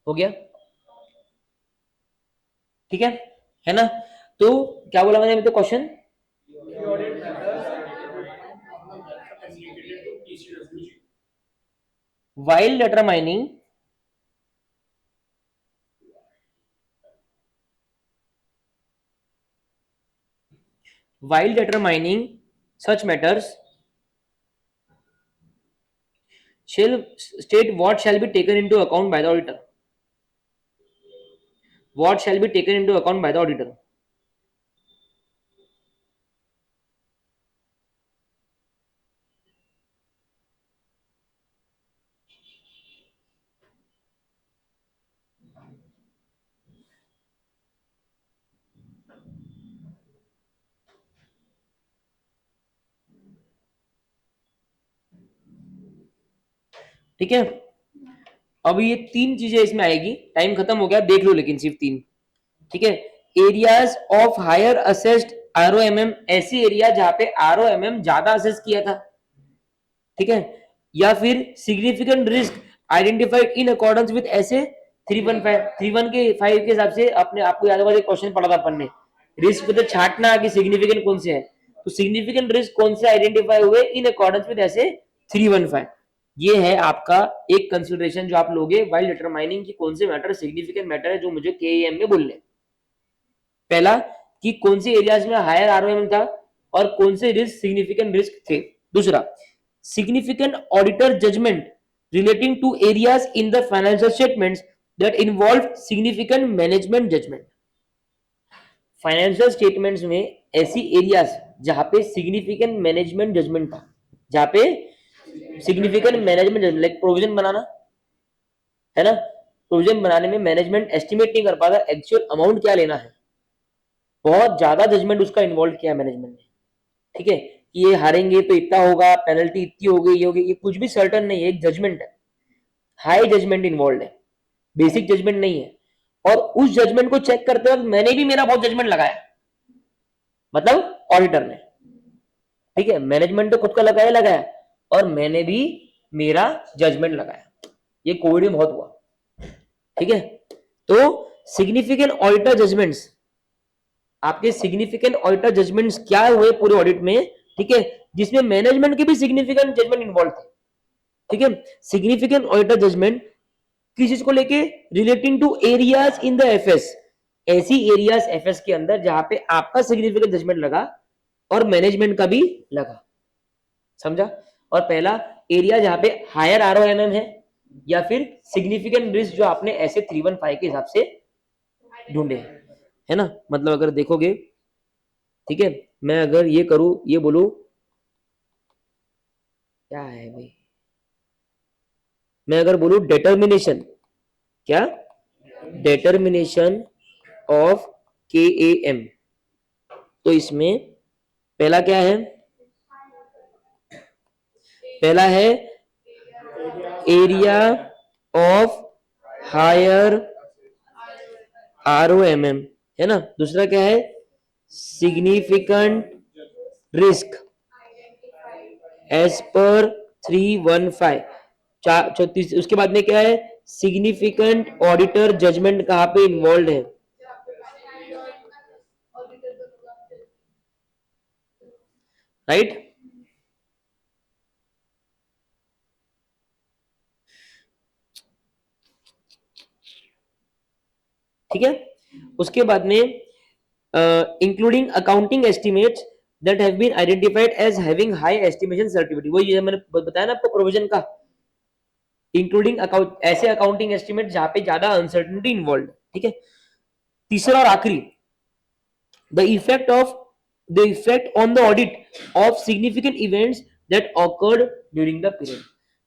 हो गया, ठीक है ना। तो क्या बोला मैंने तो question, while determining such matters shall state what shall be taken into account by the auditor, what shall be taken into account by the auditor. ठीक है, अब ये तीन चीजें इसमें आएगी, टाइम खत्म हो गया, देख लो लेकिन सिर्फ तीन, ठीक है। एरियाज ऑफ हायर असेस्ड आरओएमएम, ऐसी एरिया जहां पे आरओएमएम ज्यादा असेस किया था, ठीक है। या फिर significant risk identified in accordance with ऐसे 315 के 5 के हिसाब से, अपने आपको याद होगा क्वेश्चन पढ़ा था अपन ने, रिस्क पे तो छाटना कि सिग्निफिकेंट कौन से है, तो सिग्निफिकेंट रिस्क कौन से आइडेंटिफाई हुए इन अकॉर्डेंस विद ऐसे 315। ये है आपका एक कंसिडरेशन जो आप लोगे व्हाइल डिटरमाइनिंग कि कौन से मैटर सिग्निफिकेंट मैटर है जो मुझे केईएम में बोलने। पहला कि कौन से एरियाज में हायर आरओएम था, और कौन से रिस्क सिग्निफिकेंट रिस्क थे। दूसरा, significant auditor judgement relating to areas in the financial statements that involve significant management judgment। Financial statements में ऐसी एरियाज जहां पे सिग्निफिकेंट मैनेजमेंट जजमेंट था, जहां पे significant management judgement, like provision बनाना है ना, प्रोविजन बनाने में मैनेजमेंट एस्टिमेट नहीं कर पाता एक्चुअल अमाउंट क्या लेना है, बहुत ज्यादा जजमेंट उसका इन्वॉल्व किया मैनेजमेंट ने, ठीक है, कि ये हारेंगे तो इतना होगा, पेनल्टी इतनी होगी, ये होगी, ये कुछ भी सर्टन नहीं है, एक जजमेंट है, हाई जजमेंट इन्वॉल्व है, बेसिक जजमेंट नहीं है। और उस जजमेंट को चेक करते वक्त मैंने भी मेरा बहुत जजमेंट लगाया, मतलब ऑडिटर ने, ठीक है, मैनेजमेंट तो खुद का लगाया और मैंने भी मेरा जजमेंट लगाया, ये कोविड में बहुत हुआ, ठीक है। तो सिग्निफिकेंट ऑडिटर जजमेंट्स, आपके सिग्निफिकेंट ऑडिटर जजमेंट्स क्या हुए पूरे ऑडिट में, ठीक है, जिसमें मैनेजमेंट के भी सिग्निफिकेंट जजमेंट इन्वॉल्व थे, ठीक है। सिग्निफिकेंट ऑडिटर जजमेंट किस चीज को लेके, relating to areas in the FS, ऐसी एरियाज एफएस के अंदर जहां पे आपका सिग्निफिकेंट जजमेंट लगा और मैनेजमेंट का भी लगा, समझा। और पहला एरिया जहां पे हायर आरओएमएम है या फिर सिग्निफिकेंट रिस्क जो आपने ऐसे 315 के हिसाब से ढूंढे, है ना, मतलब अगर देखोगे, ठीक है, मैं अगर ये करूं, ये बोलूं क्या है भाई, मैं अगर बोलूं डिटर्मिनेशन, क्या, डिटर्मिनेशन ऑफ KAM, तो इसमें पहला क्या है, पहला है एरिया ऑफ हायर ROMM, है ना, दूसरा क्या है, सिग्निफिकेंट रिस्क एज पर 315, उसके बाद में क्या है, सिग्निफिकेंट ऑडिटर जजमेंट कहां पे इन्वॉल्व है, राइट। ठीक है, उसके बाद में including accounting estimates that have been identified as having high estimation certificate, वही जो मैंने बताया ना आपको प्रोविजन का, इंक्लूडिंग अकाउंट, ऐसे अकाउंटिंग एस्टिमेट जहां पे ज्यादा अनसर्टेनिटी इन्वॉल्व, ठीक है। तीसरा और आखिरी, the effect on the audit of significant events that awkward during the period,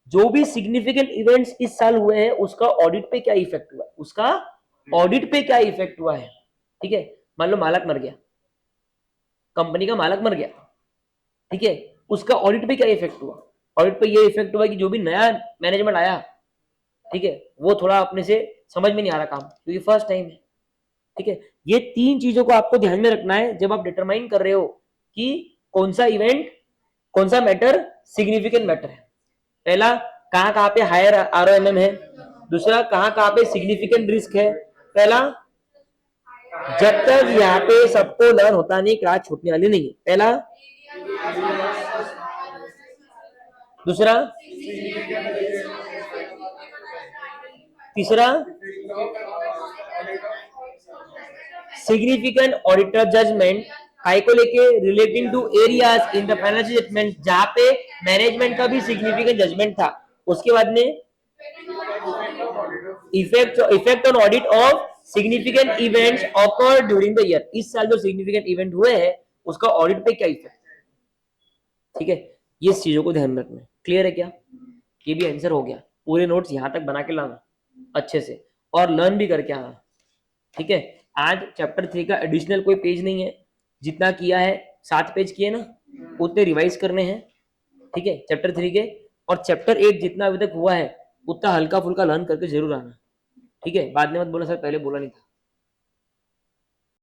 जो भी सिग्निफिकेंट इवेंट्स इस साल हुए हैं उसका ऑडिट पे क्या इफेक्ट हुआ, उसका ऑडिट पे क्या इफेक्ट हुआ है, ठीक है। मान लो मालक मर गया, कंपनी का मालक मर गया, ठीक है, उसका ऑडिट पे क्या इफेक्ट हुआ, ऑडिट पे ये इफेक्ट हुआ कि जो भी नया मैनेजमेंट आया, ठीक है, वो थोड़ा अपने से समझ में नहीं आ रहा काम, क्योंकि फर्स्ट टाइम है, ठीक है। ये तीन चीजों को आपको ध्यान में रखना है जब आप डिटरमाइन कर रहे हो कि कौन सा इवेंट, कौन सा मैटर सिग्निफिकेंट मैटर है। पहला, कहां कहां पे हायर ROMM है, दूसरा कहां कहां पे सिग्निफिकेंट रिस्क है, पहला, जब तक यहाँ पे सबको लर्न होता नहीं, क्लास छूटने वाली नहीं है, पहला, दूसरा, तीसरा, सिग्निफिकेंट ऑडिटर जजमेंट काय को लेके, relating to areas in the financial statement जहां पे मैनेजमेंट का भी सिग्निफिकेंट जजमेंट था। उसके बाद में effect on audit of significant events occur during the year, इस साल जो सिग्निफिकेंट इवेंट हुए हैं उसका ऑडिट पे क्या इफेक्ट, ठीक है। ये चीजों को ध्यान रखना है, क्लियर है क्या, ये भी आंसर हो गया। पूरे नोट्स यहां तक बना के लाना अच्छे से और लर्न भी करके आना, ठीक है। आज चैप्टर 3 का एडिशनल कोई पेज नहीं है, जितना किया है 7 पेज किए ना, उतने रिवाइज करने हैं, ठीक है, चैप्टर 3 के। और चैप्टर 8 जितना अभी तक हुआ है उतना हल्का फुल्का लर्न करके जरूर आना, ठीक है। बाद में मत बोला सर पहले बोला नहीं था।